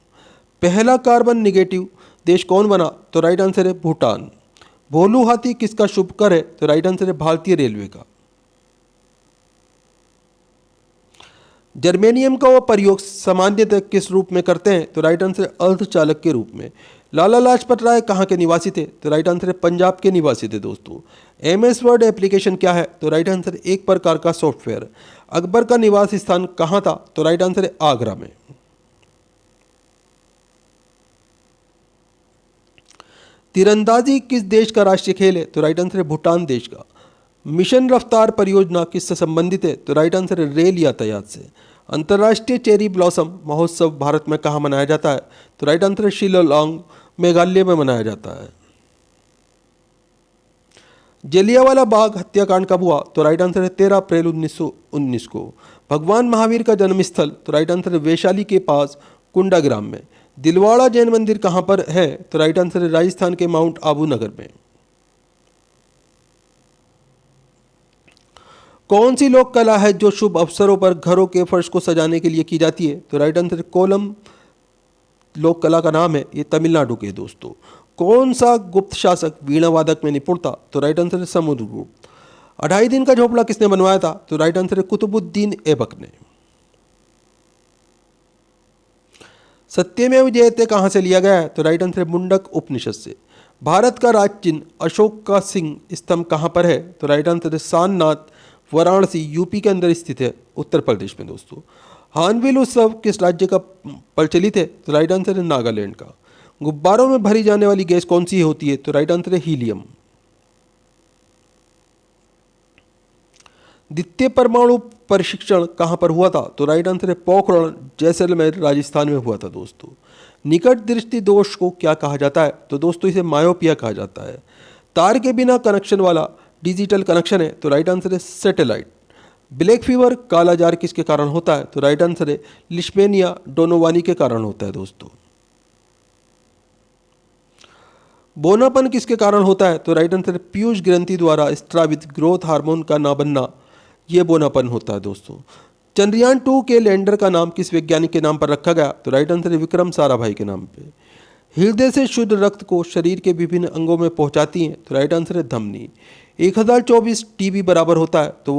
पहला कार्बन निगेटिव देश कौन बना? तो राइट आंसर है भूटान। भोलू हाथी किसका शुभ कर है? तो राइट आंसर है भारतीय रेलवे का। जर्मेनियम का वो प्रयोग सामान्यतः किस रूप में करते हैं? तो राइट आंसर है अर्धचालक के रूप में। लाला लाजपत राय कहाँ के निवासी थे? तो राइट आंसर है पंजाब के निवासी थे दोस्तों। MS वर्ड एप्लीकेशन क्या है? तो राइट आंसर है एक प्रकार का सॉफ्टवेयर। अकबर का निवास स्थान कहाँ था? तो राइट आंसर है आगरा में। तीरंदाजी किस देश का राष्ट्रीय खेल है? तो राइट आंसर है भूटान देश का। मिशन रफ्तार परियोजना किससे संबंधित है? तो राइट आंसर है रेल यातायात से। अंतर्राष्ट्रीय चेरी ब्लॉसम महोत्सव भारत में कहाँ मनाया जाता है? तो राइट आंसर है शिलांग मेघालय में मनाया जाता है। जलियांवाला बाग हत्याकांड कब हुआ? तो राइट आंसर है 13 अप्रैल 1919 को। भगवान महावीर का जन्म स्थल? तो राइट आंसर है वैशाली के पास कुंडाग्राम में। दिलवाड़ा जैन मंदिर कहाँ पर है? तो राइट आंसर है राजस्थान के माउंट आबू नगर में। कौन सी लोक कला है जो शुभ अवसरों पर घरों के फर्श को सजाने के लिए की जाती है? तो राइट आंसर है कोलम लोक कला का नाम है, ये तमिलनाडु के दोस्तों। कौन सा गुप्त शासक वीणा वादक में निपुण था? तो राइट आंसर है समुद्रगुप्त। 2.5 दिन का झोपड़ा किसने बनवाया था? तो राइट आंसर है कुतुबुद्दीन ऐबक ने। सत्यमेव जयते कहाँ से लिया गया है? तो राइट आंसर है मुंडक उपनिषद से। भारत का राज चिन्ह अशोक का सिंह स्तंभ कहाँ पर है? तो राइट आंसर है सारनाथ वाराणसी यूपी के अंदर स्थित है, उत्तर प्रदेश में दोस्तों। हार्नबिल उत्सव किस राज्य का प्रचलित है? तो राइट आंसर है नागालैंड का। गुब्बारों में भरी जाने वाली गैस कौन सी होती है? तो राइट आंसर है हीलियम। द्वितीय परमाणु परीक्षण कहाँ पर हुआ था? तो राइट आंसर है पोखरण जैसलमेर राजस्थान में हुआ था दोस्तों। निकट दृष्टि दोष को क्या कहा जाता है? तो दोस्तों इसे मायोपिया कहा जाता है। तार के बिना कनेक्शन वाला डिजिटल कनेक्शन है? तो राइट आंसर है सैटेलाइट। ब्लैक फीवर काला जार किसके कारण होता है? तो राइट आंसर है लिशमेनिया डोनोवानी के कारण होता है दोस्तों। बोनापन किसके कारण होता है? तो राइट आंसर है पीयूष ग्रंथि द्वारा स्त्रावित ग्रोथ हार्मोन का ना बनना, यह बोनापन होता है दोस्तों। चंद्रयान 2 के लैंडर का नाम किस वैज्ञानिक के नाम पर रखा गया? तो राइट आंसर है विक्रम साराभाई के नाम पे। हृदय से शुद्ध रक्त को शरीर के विभिन्न अंगों में पहुंचाती हैं, तो राइट आंसर है धमनी। 1024 टीबी बराबर होता है, तो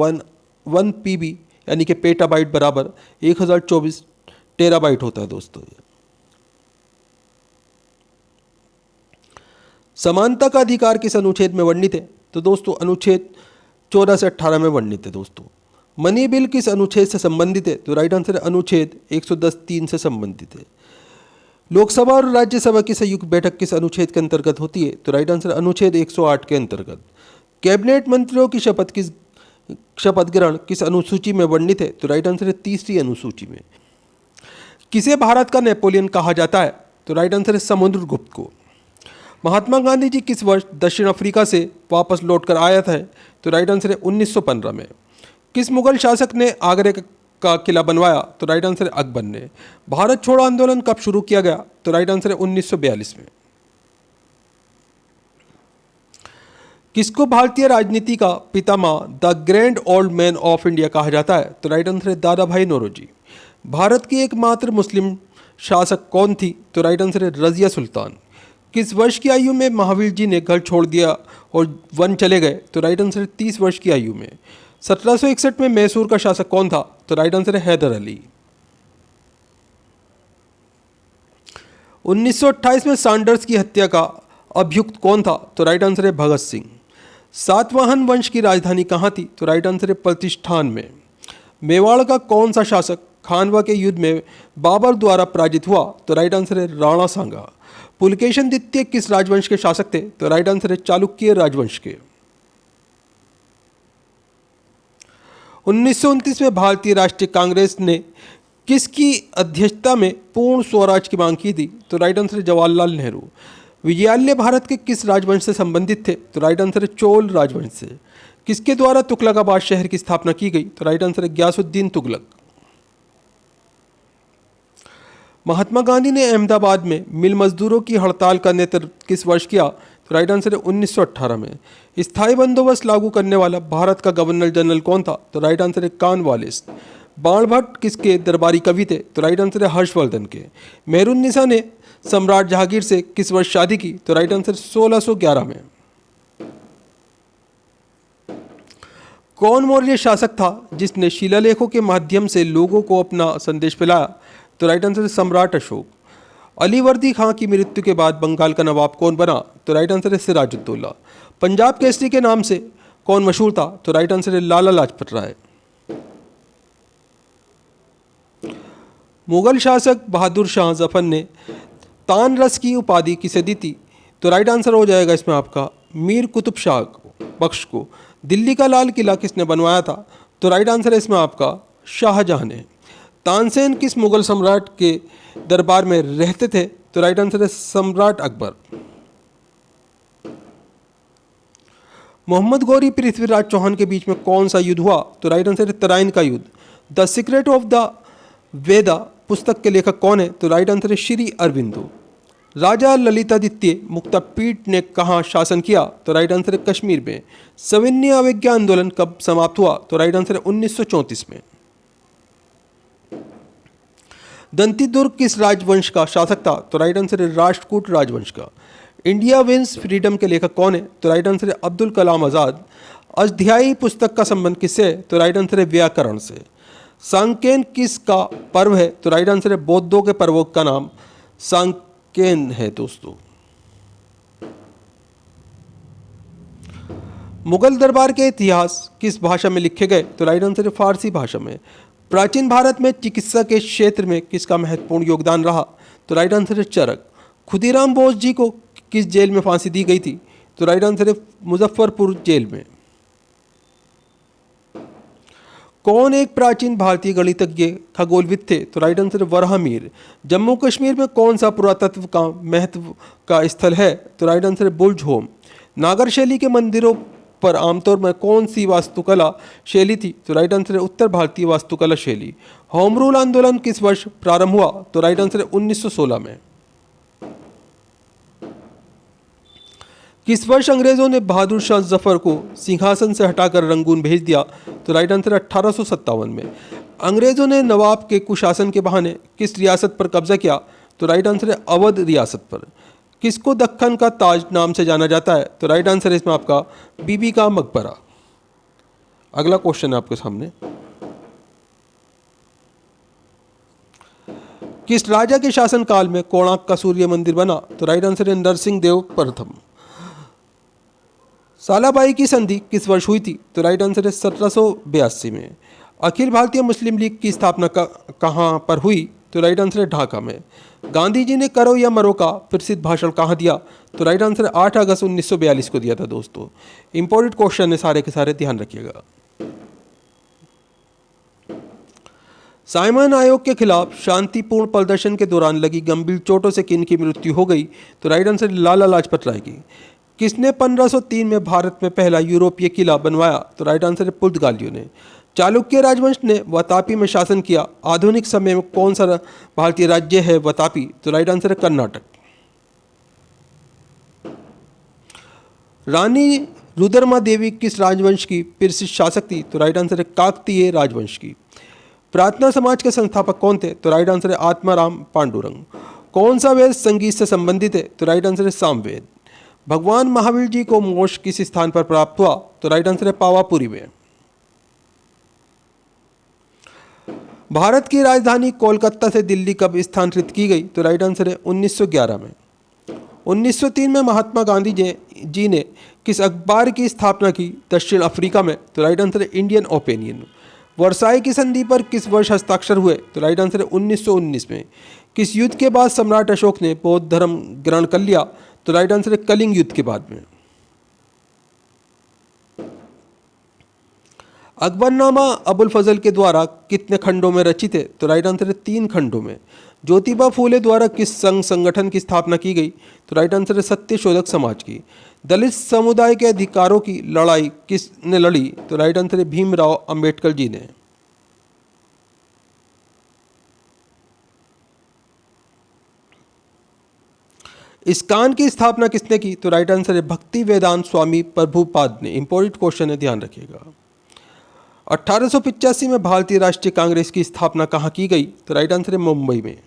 1 पीबी यानी कि पेटाबाइट बराबर 1024 टेराबाइट होता है दोस्तों। समानता का अधिकार किस अनुच्छेद में वर्णित है? तो दोस्तों अनुच्छेद 14 से 18 में वर्णित है दोस्तों। मनी बिल किस अनुच्छेद से संबंधित है? तो राइट आंसर है अनुच्छेद 110(3) से संबंधित है। लोकसभा और राज्यसभा की संयुक्त बैठक किस अनुच्छेद के अंतर्गत होती है? तो राइट आंसर अनुच्छेद 108 के अंतर्गत। कैबिनेट मंत्रियों की शपथ ग्रहण किस अनुसूची में वर्णित है? तो राइट आंसर है 3री अनुसूची में। किसे भारत का नेपोलियन कहा जाता है? तो राइट आंसर है समुद्रगुप्त को। महात्मा गांधी जी किस वर्ष दक्षिण अफ्रीका से वापस लौटकर आया था? तो राइट आंसर है 1915 में। किस मुगल शासक ने आगरे का किला बनवाया? तो राइट आंसर है अकबर ने। भारत छोड़ो आंदोलन कब शुरू किया गया? तो राइट आंसर है 1942 में। किसको भारतीय राजनीति का पितामह the grand old man of India कहा जाता है? तो राइट आंसर है दादा भाई नौरोजी। भारत की एकमात्र मुस्लिम शासक कौन थी? तो राइट आंसर है रजिया सुल्तान। किस वर्ष की आयु में महावीर जी ने घर छोड़ दिया और वन चले गए? तो राइट आंसर है 30 वर्ष की आयु में। 1761 में मैसूर का शासक कौन था? तो राइट आंसर है हैदर अली। 1928 में सैंडर्स की हत्या का अभियुक्त कौन था? तो राइट आंसर है भगत सिंह। सातवाहन वंश की राजधानी कहाँ थी? तो राइट आंसर है प्रतिष्ठान में। मेवाड़ का कौन सा शासक खानवा के युद्ध में बाबर द्वारा पराजित हुआ? तो राइट आंसर है राणा सांगा। पुलकेशन द्वितीय किस राजवंश के शासक थे? तो राइट आंसर है चालुक्य राजवंश के। 1929 में भारतीय राष्ट्रीय कांग्रेस ने किसकी अध्यक्षता में पूर्ण स्वराज की मांग की थी? तो राइट आंसर है जवाहरलाल नेहरू। विजयालय भारत के किस राजवंश से संबंधित थे? तो राइट आंसर है चोल राजवंश से। किसके द्वारा तुगलकाबाद शहर की स्थापना की गई? तो राइट आंसर है गयासुद्दीन तुगलक। महात्मा गांधी ने अहमदाबाद में मिल मजदूरों की हड़ताल का नेतृत्व किस वर्ष किया? तो राइट आंसर है 1918 में। स्थायी बंदोबस्त लागू करने वाला भारत का गवर्नर जनरल कौन था? तो राइट आंसर है कॉर्नवालिस। बाणभट्ट किसके दरबारी कवि थे? तो राइट आंसर है हर्षवर्धन के। मेहरुन्निसा ने सम्राट जहांगीर से किस वर्ष शादी की? तो राइट आंसर 1611 में। कौन मौर्य शासक था जिसने शिलालेखों के माध्यम से लोगों को अपना संदेश फैलाया? तो राइट आंसर है सम्राट अशोक। अलीवर्दी खां की मृत्यु के बाद बंगाल का नवाब कौन बना? तो राइट आंसर है सिराजुद्दौला। पंजाब केसरी के नाम से कौन मशहूर था? तो राइट आंसर है लाला लाजपत राय। मुगल शासक बहादुर शाह जफर ने तानरस की उपाधि किसे दी थी? तो राइट आंसर हो जाएगा इसमें आपका मीर कुतुब शाह बख्श को। दिल्ली का लाल किला किसने बनवाया था? तो राइट आंसर है इसमें आपका शाहजहां ने। तानसेन किस मुगल सम्राट के दरबार में रहते थे? तो राइट आंसर है सम्राट अकबर। मोहम्मद गौरी पृथ्वीराज चौहान के बीच में कौन सा युद्ध हुआ? तो राइट आंसर है तराइन का युद्ध। द सीक्रेट ऑफ द वेदा पुस्तक के लेखक कौन है? तो राइट आंसर है श्री अरविंदो। राजा ललितादित्य मुक्तापीठ ने कहाँ शासन किया? तो राइट आंसर है कश्मीर में। सविनय अवज्ञा आंदोलन कब समाप्त हुआ? तो राइट आंसर है 1934 में। दंतीदुर्ग किस राजवंश का शासक था? तो राइट आंसर है राष्ट्रकूट राजवंश का। इंडिया विंस फ्रीडम के लेखक कौन है? तो राइट आंसर है अब्दुल कलाम आज़ाद। अध्यायी पुस्तक का संबंध किससे है? तो राइट आंसर है व्याकरण से। सांकेन किस का पर्व है? तो राइट आंसर है बौद्धों के पर्वों का नाम सांकेन है दोस्तों। मुगल दरबार के इतिहास किस भाषा में लिखे गए? तो राइट आंसर है फारसी भाषा में। प्राचीन भारत में चिकित्सा के क्षेत्र में किसका महत्वपूर्ण योगदान रहा? तो राइट आंसर है चरक। खुदीराम बोस जी को किस जेल में फांसी दी गई थी? तो राइट आंसर है मुजफ्फरपुर जेल में। कौन एक प्राचीन भारतीय गणितज्ञ खगोलविद थे? तो राइट आंसर है वराहमिहिर। जम्मू कश्मीर में कौन सा पुरातत्व का महत्व का स्थल है? तो राइट आंसर है बुर्ज होम। नागर शैली के मंदिरों पर आमतौर में कौन सी वास्तुकला शैली थी? तो राइट आंसर है उत्तर भारतीय वास्तुकला शैली। होम रूल आंदोलन किस वर्ष प्रारंभ हुआ? तो राइट आंसर है 1916 में। किस वर्ष अंग्रेजों ने बहादुर शाह जफर को सिंहासन से हटाकर रंगून भेज दिया? तो राइट आंसर है 1857 में। अंग्रेजों ने नवाब के कुशासन के बहाने किस रियासत पर कब्जा किया? तो राइट आंसर है अवध रियासत पर। किसको दक्कन का ताज नाम से जाना जाता है? तो राइट आंसर है इसमें आपका बीबी का मकबरा। अगला क्वेश्चन है आपके सामने, किस राजा के शासनकाल में कोणार्क का सूर्य मंदिर बना? तो राइट आंसर है नरसिंह देव प्रथम। सालाबाई की संधि किस वर्ष हुई थी? तो राइट आंसर है 1782 में। अखिल भारतीय मुस्लिम लीग की स्थापना कहाँ पर हुई? तो राइट आंसर है ढाका में। गांधी जी ने करो या मरो का प्रसिद्ध भाषण कहाँ दिया? तो राइट आंसर है 8 अगस्त 1942 को दिया था दोस्तों। इंपॉर्टेंट क्वेश्चन है सारे के सारे, ध्यान रखिएगा। साइमन आयोग के खिलाफ शांतिपूर्ण प्रदर्शन के दौरान लगी गंभीर चोटों से किन की मृत्यु हो गई? तो राइट आंसर लाला लाजपत राय की। किसने 1503 में भारत में पहला यूरोपीय किला बनवाया? तो राइट आंसर है पुर्तगालियों ने। चालुक्य राजवंश ने वातापी में शासन किया। आधुनिक समय में कौन सा भारतीय राज्य है वातापी? तो राइट आंसर है कर्नाटक। रानी रुद्रमा देवी किस राजवंश की प्रसिद्ध शासक थी? तो राइट आंसर है काकतीय राजवंश की। प्रार्थना समाज के संस्थापक कौन थे? तो राइट आंसर है आत्माराम पांडुरंग। कौन सा वेद संगीत से संबंधित है? तो राइट आंसर है सामवेद। भगवान महावीर जी को मोक्ष किस स्थान पर प्राप्त हुआ? तो राइट आंसर है पावापुरी में। भारत की राजधानी कोलकाता से दिल्ली कब स्थानांतरित की गई? तो राइट आंसर है 1911 में। 1903 में महात्मा गांधी जी ने किस अखबार की स्थापना की दक्षिण अफ्रीका में? तो राइट आंसर है इंडियन ओपिनियन। वर्साई की संधि पर किस वर्ष हस्ताक्षर हुए? तो राइट आंसर है 1919 में। किस युद्ध के बाद सम्राट अशोक ने बौद्ध धर्म ग्रहण कर लिया? तो राइट आंसर है कलिंग युद्ध के बाद में। अकबरनामा अबुल फजल के द्वारा कितने खंडों में रचित है? तो राइट आंसर है 3 खंडों में। ज्योतिबा फूले द्वारा किस संघ संगठन की स्थापना की गई? तो राइट आंसर है सत्यशोधक समाज की। दलित समुदाय के अधिकारों की लड़ाई किसने लड़ी? तो राइट आंसर है भीमराव अंबेडकर जी ने। इस्कॉन की स्थापना किसने की? तो राइट आंसर है भक्ति वेदांत स्वामी प्रभुपाद ने। इंपॉर्टेंट क्वेश्चन है, ध्यान रखिएगा। 1885 में भारतीय राष्ट्रीय कांग्रेस की स्थापना कहाँ की गई? तो राइट आंसर है मुंबई में।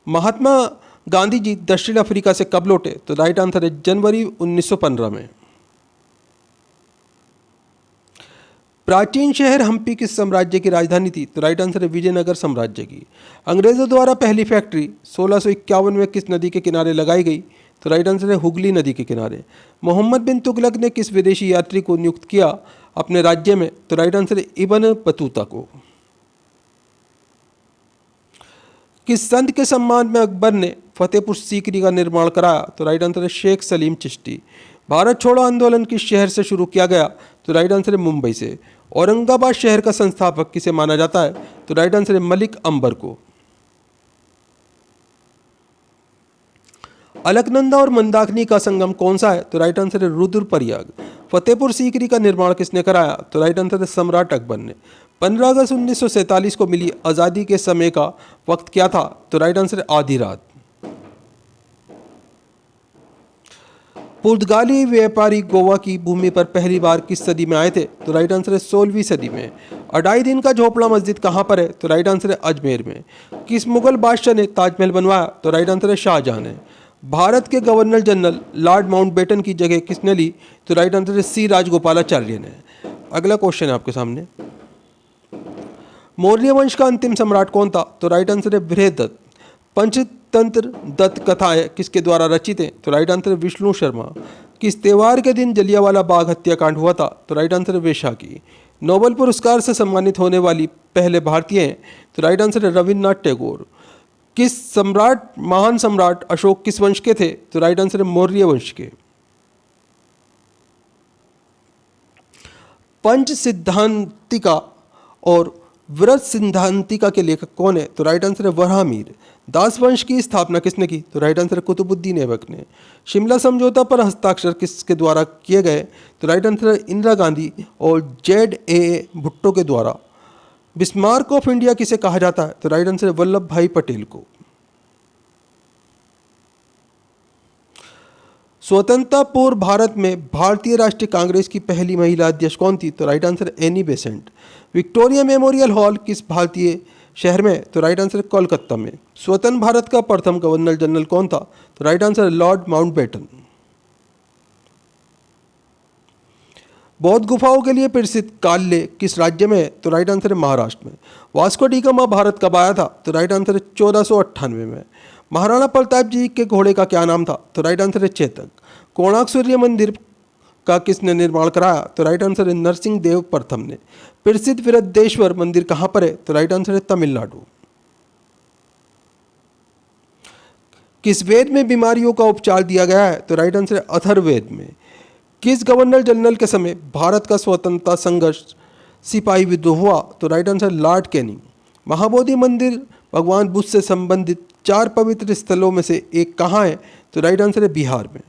महात्मा गांधी जी दक्षिण अफ्रीका से कब लौटे? तो राइट आंसर है जनवरी 1915 में। प्राचीन शहर हम्पी किस साम्राज्य की राजधानी थी? तो राइट आंसर है विजयनगर साम्राज्य की। अंग्रेजों द्वारा पहली फैक्ट्री 1651 में किस नदी के किनारे लगाई गई? तो राइट आंसर है हुगली नदी के किनारे। मोहम्मद बिन तुगलक ने किस विदेशी यात्री को नियुक्त किया अपने राज्य में? तो राइट आंसर है इब्न बतूता को। किस संत के सम्मान में अकबर ने फतेहपुर सीकरी का निर्माण कराया? तो राइट आंसर है शेख सलीम चिश्ती। भारत छोड़ो आंदोलन किस शहर से शुरू किया गया? तो राइट आंसर है मुंबई से। औरंगाबाद शहर का संस्थापक किसे माना जाता है? तो राइट आंसर है मलिक अंबर को। अलकनंदा और मंदाकिनी का संगम कौन सा है? तो राइट आंसर है रुद्रप्रयाग। फतेहपुर सीकरी का निर्माण किसने कराया? तो राइट आंसर है सम्राट अकबर ने। 15 अगस्त 1947 को मिली आज़ादी के समय का वक्त क्या था? तो राइट आंसर है आधी रात। पुर्तगाली व्यापारी गोवा की भूमि पर पहली बार किस सदी में आए थे? तो राइट आंसर है 16वीं सदी में। 2.5 दिन का झोपड़ा मस्जिद कहाँ पर है? तो राइट आंसर है अजमेर में। किस मुगल बादशाह ने ताजमहल बनवाया? तो राइट आंसर है शाहजहां ने। भारत के गवर्नर जनरल लॉर्ड माउंटबेटन की जगह किसने ली? तो राइट आंसर है सी राजगोपालाचार्य ने। अगला क्वेश्चन है आपके सामने, मौर्य वंश का अंतिम सम्राट कौन था? तो राइट आंसर है बृहदत्त। पंचतंत्र दत्त कथाएं किसके द्वारा रचित हैं? तो राइट आंसर है विष्णु शर्मा। किस त्यौहार के दिन जलियांवाला बाग हत्याकांड हुआ था? तो राइट आंसर है वैशाखी। नोबेल पुरस्कार से सम्मानित होने वाली पहले भारतीय हैं? तो राइट आंसर है रविन्द्रनाथ टैगोर। किस सम्राट महान सम्राट अशोक किस वंश के थे? तो राइट आंसर है मौर्य वंश के। पंच सिद्धांतिका और व्रत सिद्धांतिका के लेखक कौन है? तो राइट आंसर है वराहमिहिर। दास वंश की स्थापना किसने की? तो राइट आंसर है कुतुबुद्दीन ऐबक ने। शिमला समझौता पर हस्ताक्षर किसके द्वारा किए गए? तो राइट आंसर है इंदिरा गांधी और ZAA भुट्टो के द्वारा। बिस्मार्क ऑफ इंडिया किसे कहा जाता है? तो राइट आंसर है वल्लभ भाई पटेल को। स्वतंत्रता पूर्व भारत में भारतीय राष्ट्रीय कांग्रेस की पहली महिला अध्यक्ष कौन थी? तो राइट आंसर है Annie Besant. Victoria memorial hall किस भारतीय शहर में है? तो राइट आंसर है कोलकाता में। स्वतंत्र भारत का प्रथम गवर्नर जनरल कौन था? तो राइट आंसर है लॉर्ड माउंटबेटन। बौद्ध गुफाओं के लिए प्रसिद्ध काल्ले किस राज्य में है? तो राइट आंसर है महाराष्ट्र में। वास्को डी गामा भारत कब आया था? तो राइट आंसर है 1498 में। महाराणा प्रताप जी के घोड़े का क्या नाम था? तो राइट आंसर है चेतक। कोणार्क सूर्य मंदिर का किसने निर्माण कराया? तो राइट आंसर है नरसिंह देव प्रथम ने। प्रसिद्ध विरद्धेश्वर मंदिर कहाँ पर है? तो राइट आंसर है तमिलनाडु। किस वेद में बीमारियों का उपचार दिया गया है? तो राइट आंसर है अथर्ववेद में। किस गवर्नर जनरल के समय भारत का स्वतंत्रता संघर्ष सिपाही विद्रोह हुआ? तो right answer Lord Canning. Mahabodhi मंदिर भगवान बुद्ध से संबंधित 4 पवित्र स्थलों में से एक कहाँ है? तो राइट आंसर है बिहार में।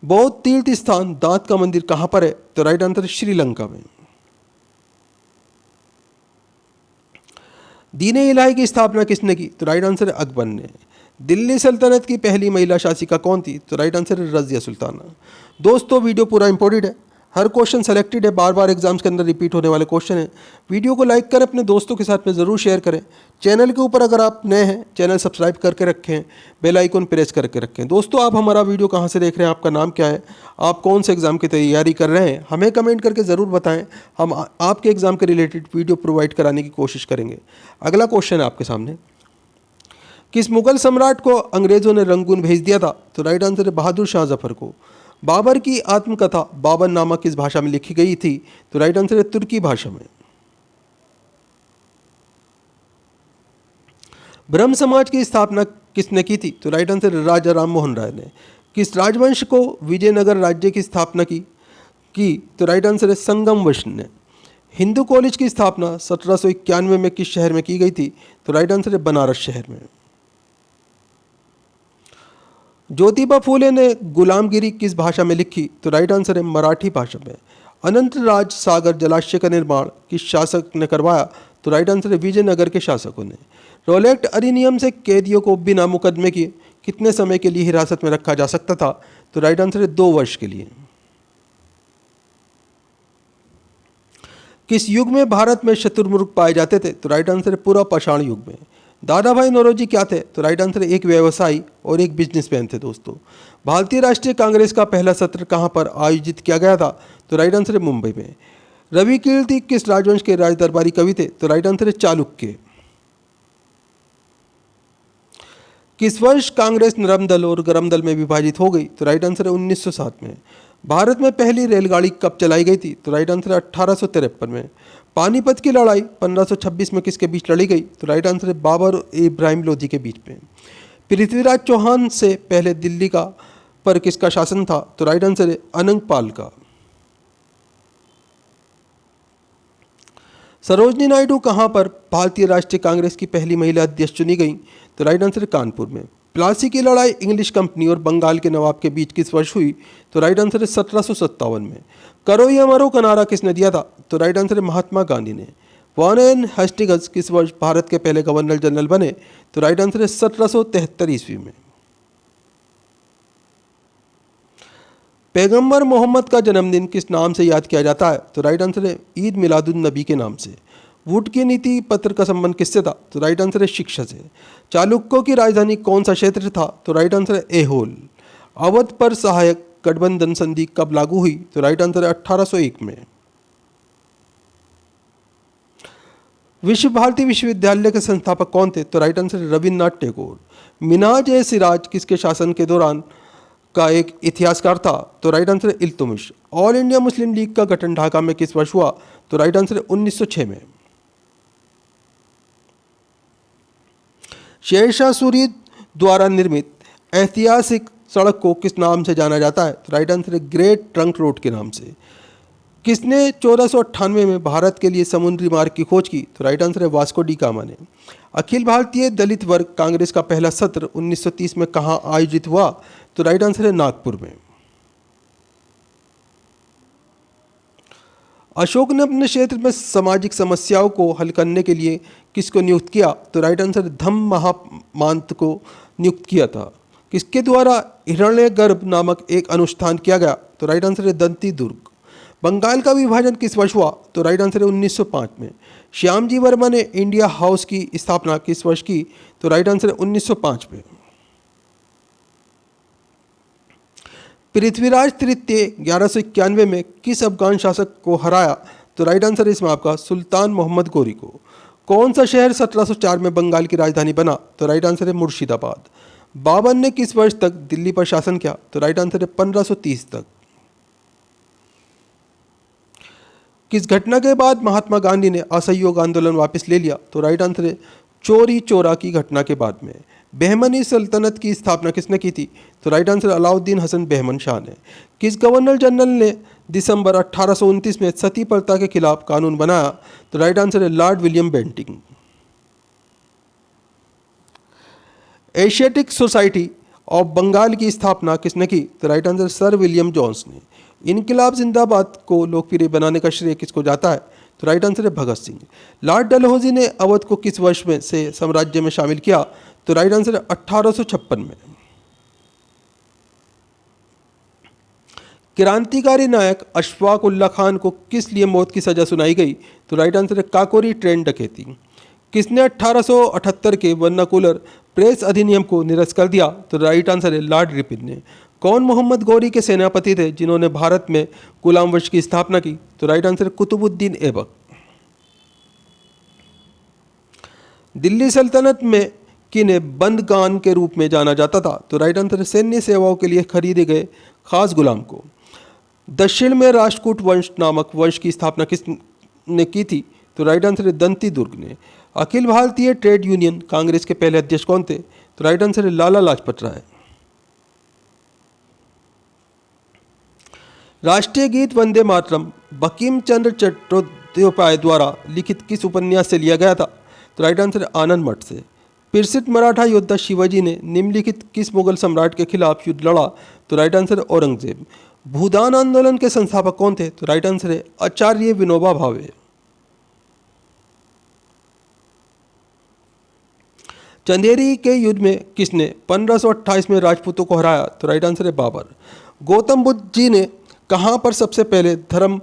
बौद्ध तीर्थ स्थान दांत का मंदिर कहाँ पर है? तो राइट आंसर है श्रीलंका में। दीन इलाही की स्थापना किसने की? तो राइट आंसर है अकबर ने। दिल्ली सल्तनत की पहली महिला शासिका कौन थी? तो राइट आंसर है रजिया सुल्ताना। दोस्तों वीडियो पूरा इंपॉर्टेंट है, हर क्वेश्चन सेलेक्टेड है, बार बार एग्जाम्स के अंदर रिपीट होने वाले क्वेश्चन है। वीडियो को लाइक करें, अपने दोस्तों के साथ में ज़रूर शेयर करें। चैनल के ऊपर अगर आप नए हैं, चैनल सब्सक्राइब करके रखें, बेल आइकन प्रेस करके रखें। दोस्तों आप हमारा वीडियो कहाँ से देख रहे हैं, आपका नाम क्या है, आप कौन से एग्ज़ाम की तैयारी कर रहे हैं, हमें कमेंट करके ज़रूर बताएं। हम आपके एग्ज़ाम के रिलेटेड वीडियो प्रोवाइड कराने की कोशिश करेंगे। अगला क्वेश्चन है आपके सामने, किस मुगल सम्राट को अंग्रेज़ों ने रंगून भेज दिया था? तो राइट आंसर है बहादुर शाह जफर को। बाबर की आत्मकथा बाबर नामा किस भाषा में लिखी गई थी? तो राइट आंसर है तुर्की भाषा में। ब्रह्म समाज की स्थापना किसने की थी? तो राइट आंसर है राजा राम मोहन राय ने। किस राजवंश को विजयनगर राज्य की स्थापना की? तो राइट आंसर है संगम वंश ने। हिंदू कॉलेज की स्थापना 1791 में किस शहर में की गई थी? तो राइट आंसर है बनारस शहर में। ज्योतिबा फूले ने गुलामगिरी किस भाषा में लिखी? तो राइट आंसर है मराठी भाषा में। अनंत राज सागर जलाशय का निर्माण किस शासक ने करवाया? तो राइट आंसर है विजयनगर के शासकों ने। रोलेक्ट अधिनियम से कैदियों को बिना मुकदमे के कितने समय के लिए हिरासत में रखा जा सकता था? तो राइट आंसर है 2 वर्ष के लिए। किस युग में भारत में शतुर्मुर्ग पाए जाते थे? तो राइट आंसर है पूरा पाषाण युग में। दादा भाई नौरोजी क्या थे? तो राइट आंसर है एक व्यवसायी और एक बिजनेसमैन थे। दोस्तों भारतीय राष्ट्रीय कांग्रेस का पहला सत्र कहां पर आयोजित किया गया था? तो राइट आंसर है मुंबई में। रवि कीर्ति किस राजवंश के राज दरबारी कवि थे? तो राइट आंसर है चालुक्य। किस वर्ष कांग्रेस नरम दल और गरम दल में विभाजित हो गई? तो राइट आंसर है 1907 में। भारत में पहली रेलगाड़ी कब चलाई गई थी? तो राइट आंसर है 1853 में। पानीपत की लड़ाई 1526 में किसके बीच लड़ी गई? तो राइट आंसर है बाबर और इब्राहिम लोधी के बीच में। पृथ्वीराज चौहान से पहले दिल्ली का पर किसका शासन था? तो राइट आंसर है अनंगपाल का। सरोजनी नायडू कहां पर भारतीय राष्ट्रीय कांग्रेस की पहली महिला अध्यक्ष चुनी गई? तो राइट आंसर है कानपुर में। प्लासी की लड़ाई इंग्लिश कंपनी और बंगाल के नवाब के बीच किस वर्ष हुई? तो राइट आंसर है 1757 में। करो या मरो का नारा किसने दिया था? तो राइट आंसर है महात्मा गांधी ने। वॉरेन हेस्टिंग्स किस वर्ष भारत के पहले गवर्नर जनरल बने? तो राइट आंसर है 1773 ईस्वी में। पैगंबर मोहम्मद का जन्मदिन किस नाम से याद किया जाता है? तो राइट आंसर है ईद मिलादुन नबी के नाम से। वुड के नीति पत्र का संबंध किससे था? तो राइट आंसर है शिक्षा से। चालुक्यों की राजधानी कौन सा क्षेत्र था? तो राइट आंसर है ऐहोल। अवध पर सहायक गठबंधन संधि कब लागू हुई? तो राइट आंसर है 1801 में। विश्व भारती विश्वविद्यालय के संस्थापक कौन थे? तो राइट आंसर है रविन्द्रनाथ टैगोर। मिन्हाज ए सिराज किसके शासन के दौरान का एक इतिहासकार था? तो राइट आंसर है Iltutmish. All India Muslim league का गठन ढाका में किस वर्ष हुआ? तो राइट आंसर है 1906 में। शेरशाह सूरी द्वारा निर्मित ऐतिहासिक सड़क को किस नाम से जाना जाता है? तो राइट आंसर है ग्रेट ट्रंक रोड के नाम से। किसने 1498 में भारत के लिए समुद्री मार्ग की खोज की? तो राइट आंसर है वास्को डी गामा ने। अखिल भारतीय दलित वर्ग कांग्रेस का पहला सत्र 1930 में कहाँ आयोजित हुआ? तो राइट आंसर है नागपुर में। अशोक ने अपने क्षेत्र में सामाजिक समस्याओं को हल करने के लिए किसको नियुक्त किया? तो राइट आंसर धम्म महामांत को नियुक्त किया था। किसके द्वारा हिरण्यगर्भ नामक एक अनुष्ठान किया गया? तो राइट आंसर है दंती दुर्ग। बंगाल का विभाजन किस वर्ष हुआ? तो राइट आंसर है 1905 में। श्यामजी वर्मा ने इंडिया हाउस की स्थापना किस वर्ष की? तो राइट आंसर है 1905 में। पृथ्वीराज तृतीय 1191 में किस अफगान शासक को हराया? तो राइट आंसर है इसमें आपका सुल्तान मोहम्मद गोरी को। कौन सा शहर 1704 में बंगाल की राजधानी बना? तो राइट आंसर है मुर्शिदाबाद। बाबर ने किस वर्ष तक दिल्ली पर शासन किया? तो राइट आंसर है 1530 तक। किस घटना के बाद महात्मा गांधी ने असहयोग आंदोलन वापस ले लिया? तो राइट आंसर है चोरी चोरा की घटना के बाद में। बहमनी सल्तनत की स्थापना किसने की थी? तो राइट आंसर अलाउद्दीन हसन बहमन शाह ने। किस गवर्नर जनरल ने दिसंबर 1829 में सती प्रथा के खिलाफ कानून बनाया? तो राइट आंसर है lord William Bentinck. Asiatic society of Bengal की स्थापना किसने की? तो right answer sir William Jones ने। इनकलाब जिंदाबाद को लोकप्रिय बनाने का श्रेय किसको जाता है? तो राइट आंसर है भगत सिंह। लॉर्ड डलहौजी ने अवध को किस वर्ष में से साम्राज्य में शामिल किया? तो राइट आंसर है 1856 में। क्रांतिकारी नायक अशफाक उल्ला खान को किस लिए मौत की सजा सुनाई गई? तो राइट आंसर है काकोरी ट्रेन डकैती। किसने 1878 के वर्नाकुलर प्रेस अधिनियम को निरस्त कर दिया? तो राइट आंसर है लॉर्ड रिपन ने। कौन मोहम्मद गौरी के सेनापति थे जिन्होंने भारत में गुलाम वंश की स्थापना की? तो राइट आंसर है कुतुबुद्दीन ऐबक। दिल्ली सल्तनत में किन्हें बंदगान के रूप में जाना जाता था? तो राइट आंसर है सैन्य सेवाओं के लिए खरीदे गए खास गुलाम को। दक्षिण में राष्ट्रकूट वंश नामक वंश की स्थापना किसने की थी? तो राइट आंसर है दंती दुर्ग ने। अखिल भारतीय ट्रेड यूनियन कांग्रेस के पहले अध्यक्ष कौन थे? तो राइट आंसर है लाला लाजपत राय। राष्ट्रीय गीत वंदे मातरम बंकिम चंद्र चट्टोपाध्याय द्वारा लिखित किस उपन्यास से लिया गया था? तो राइट आंसर है आनंद मठ से। प्रसिद्ध मराठा योद्धा शिवाजी ने निम्नलिखित किस मुगल सम्राट के खिलाफ युद्ध लड़ा? तो राइट आंसर है औरंगजेब। भूदान आंदोलन के संस्थापक कौन थे? तो राइट आंसर है आचार्य विनोबा भावे। चंदेरी के युद्ध में किसने 1528 में राजपूतों को हराया? तो राइट आंसर है बाबर। गौतम बुद्ध जी ने कहाँ पर सबसे पहले धर्म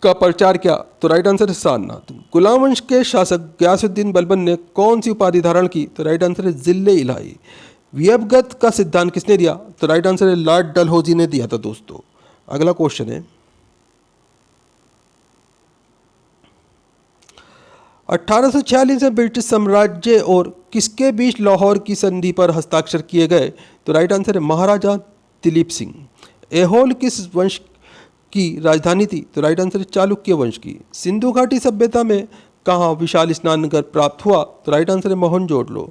का प्रचार किया? तो राइट आंसर है सारनाथ। गुलाम वंश के शासक गयासुद्दीन बलबन ने कौन सी उपाधि धारण की? तो राइट आंसर है जिले इलाही। व्यवगत का सिद्धांत किसने दिया? तो राइट आंसर है लॉर्ड डलहौजी ने दिया था दोस्तों। अगला क्वेश्चन है 1846 में ब्रिटिश साम्राज्य और किसके बीच लाहौर की संधि पर हस्ताक्षर किए गए? तो राइट आंसर है महाराजा दिलीप सिंह। ऐहोल किस वंश की राजधानी थी? तो राइट आंसर है चालुक्य वंश की। सिंधु घाटी सभ्यता में कहाँ विशाल स्नानघर प्राप्त हुआ? तो राइट आंसर है मोहनजोदड़ो।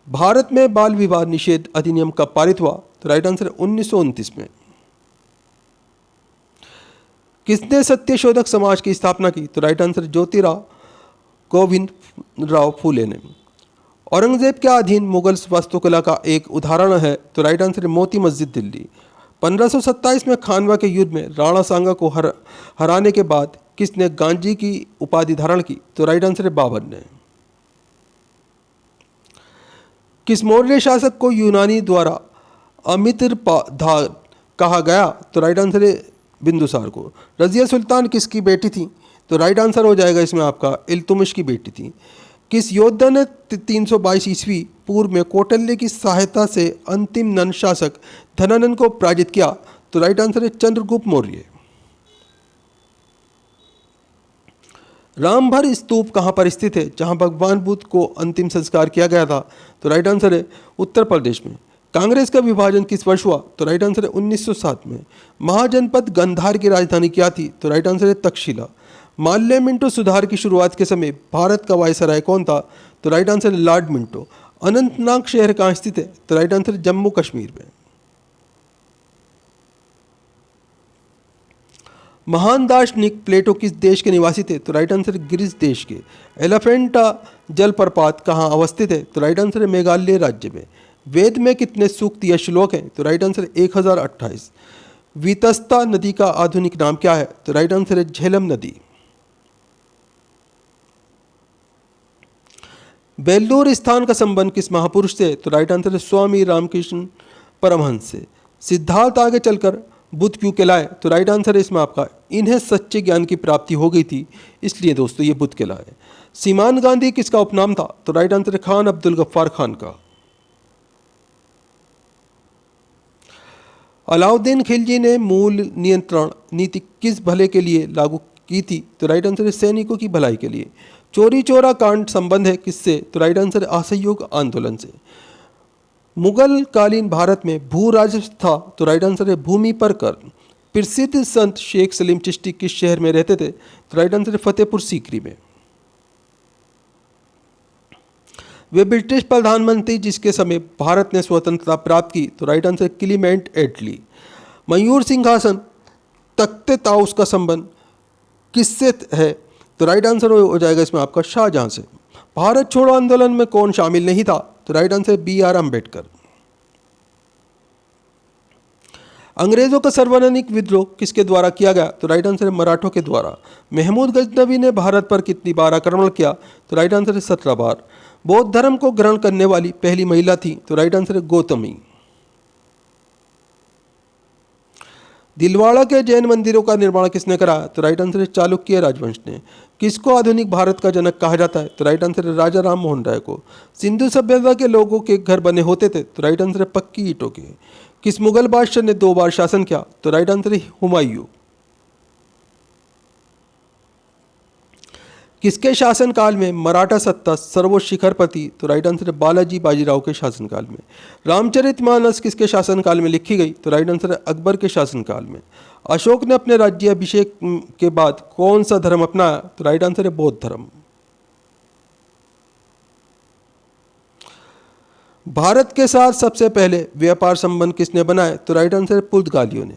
भारत में बाल विवाह निषेध अधिनियम कब पारित हुआ? तो राइट आंसर है 1929 में। किसने सत्यशोधक समाज की स्थापना की? तो राइट आंसर ज्योतिराव गोविंद राव फूले ने। औरंगजेब के अधीन मुगल वास्तुकला का एक उदाहरण है? तो राइट आंसर है मोती मस्जिद दिल्ली। 1527 में खानवा के युद्ध में राणा सांगा को हराने के बाद किसने गांजी की उपाधि धारण की? तो राइट आंसर है बाबर ने। किस मौर्य शासक को यूनानी द्वारा अमित्रधार कहा गया? तो राइट आंसर है बिंदुसार को। रजिया सुल्तान किसकी बेटी थी? तो राइट आंसर हो जाएगा इसमें आपका इल्तुमिश की बेटी थी। किस योद्धा ने 322 ईस्वी पूर्व में कौटिल्य की सहायता से अंतिम नंद शासक धनानंद को पराजित किया? तो राइट आंसर है चंद्रगुप्त मौर्य। रामभर स्तूप कहाँ पर स्थित है जहाँ भगवान बुद्ध को अंतिम संस्कार किया गया था? तो राइट आंसर है उत्तर प्रदेश में। कांग्रेस का विभाजन किस वर्ष हुआ? तो राइट आंसर है 1907 में। महाजनपद गंधार की राजधानी क्या थी? तो राइट आंसर है तक्षशिला। माल्य मिंटो सुधार की शुरुआत के समय भारत का वायसराय कौन था? तो राइट आंसर है लॉर्ड मिंटो। अनंतनाग शहर कहाँ स्थित है? तो राइट आंसर है जम्मू कश्मीर में। महान दार्शनिक प्लेटो किस देश के निवासी थे? तो राइट आंसर है ग्रीस देश के। एलिफेंटा जलप्रपात कहाँ अवस्थित है? तो राइट आंसर है मेघालय राज्य में। वेद में कितने सूक्त या श्लोक हैं? तो राइट आंसर है 1028। वितस्ता नदी का आधुनिक नाम क्या है? तो राइट आंसर है झेलम नदी। बेल्लूर स्थान का संबंध किस महापुरुष से? तो राइट आंसर है स्वामी रामकृष्ण परमहंस से। सिद्धार्थ आगे चलकर बुद्ध क्यों कहलाए? तो राइट आंसर है इसमें आपका इन्हें सच्चे ज्ञान की प्राप्ति हो गई थी, इसलिए दोस्तों ये बुद्ध कहलाए। सीमान गांधी किसका उपनाम था? तो राइट आंसर है खान अब्दुल गफ्फार खान का। अलाउद्दीन खिलजी ने मूल नियंत्रण नीति किस भले के लिए लागू की थी? तो राइट आंसर है सैनिकों की भलाई के लिए। चोरी चोरा कांड संबंध है किससे? तो राइट आंसर है असहयोग आंदोलन से। मुगल कालीन भारत में भू राजस्व था? तो राइट आंसर है भूमि पर कर। प्रसिद्ध संत शेख सलीम चिश्ती किस शहर में रहते थे? तो राइट आंसर है फतेहपुर सीकरी में। वे ब्रिटिश प्रधानमंत्री जिसके समय भारत ने स्वतंत्रता प्राप्त की? तो राइट आंसर क्लीमेंट एटली। मयूर सिंहासन तख्ते ताउस का संबंध किससे है? तो राइट आंसर हो जाएगा इसमें आपका शाहजहां से। भारत छोड़ो आंदोलन में कौन शामिल नहीं था? तो राइट आंसर BR अम्बेडकर। अंग्रेजों का सर्वाधिक विद्रोह किसके द्वारा किया गया? तो राइट आंसर है मराठों के द्वारा। महमूद गजनवी ने भारत पर कितनी बार आक्रमण किया? तो राइट आंसर है 17 बार। बौद्ध धर्म को ग्रहण करने वाली पहली महिला थी? तो राइट आंसर है गौतमी। दिलवाड़ा के जैन मंदिरों का निर्माण किसने कराया? तो राइट आंसर है चालुक्य राजवंश ने। किसको आधुनिक भारत का जनक कहा जाता है? तो राइट आंसर है राजा राम मोहन राय को। सिंधु सभ्यता के लोगों के घर बने होते थे? तो राइट आंसर है पक्की ईंटों के। किस मुगल बादशाह ने 2 बार शासन किया? तो राइट आंसर है हुमायूं। किसके शासनकाल में मराठा सत्ता सर्वोच्च शिखर पर थी? तो राइट आंसर है बालाजी बाजीराव के शासनकाल में। रामचरितमानस किसके शासनकाल में लिखी गई? तो राइट आंसर है अकबर के शासनकाल में। अशोक ने अपने राज्याभिषेक के बाद कौन सा धर्म अपनाया? तो राइट आंसर है बौद्ध धर्म। भारत के साथ सबसे पहले व्यापार संबंध किसने बनाए? तो राइट आंसर है पुर्तगालियों ने।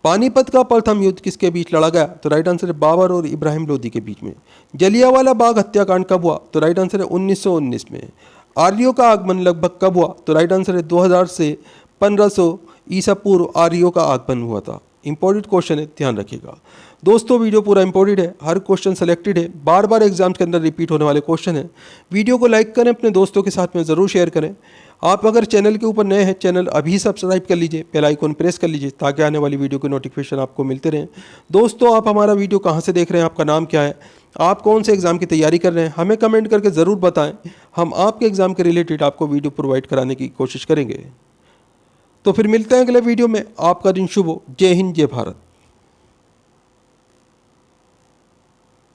पानीपत का प्रथम युद्ध किसके बीच लड़ा गया? तो राइट आंसर है बाबर और इब्राहिम लोदी के बीच में। जलियांवाला बाग हत्याकांड कब हुआ? तो राइट आंसर है 1919 में। आर्यों का आगमन लगभग कब हुआ? तो राइट आंसर है 2000 से 1500 ईसा पूर्व आर्यों का आगमन हुआ था। इंपॉर्टेंट क्वेश्चन है, ध्यान रखिएगा दोस्तों। वीडियो पूरा इंपॉर्टेंट है, हर क्वेश्चन सेलेक्टेड है, बार बार एग्जाम्स के अंदर रिपीट होने वाले क्वेश्चन है। वीडियो को लाइक करें, अपने दोस्तों के साथ में ज़रूर शेयर करें। आप अगर चैनल के ऊपर नए हैं, चैनल अभी सब्सक्राइब कर लीजिए, बेल आइकन प्रेस कर लीजिए ताकि आने वाली वीडियो के नोटिफिकेशन आपको मिलते रहें। दोस्तों, आप हमारा वीडियो कहाँ से देख रहे हैं, आपका नाम क्या है, आप कौन से एग्ज़ाम की तैयारी कर रहे हैं, हमें कमेंट करके ज़रूर बताएं। हम आपके एग्ज़ाम के रिलेटेड आपको वीडियो प्रोवाइड कराने की कोशिश करेंगे। तो फिर मिलते हैं अगले वीडियो में। आपका दिन शुभ हो। जय हिंद, जय भारत।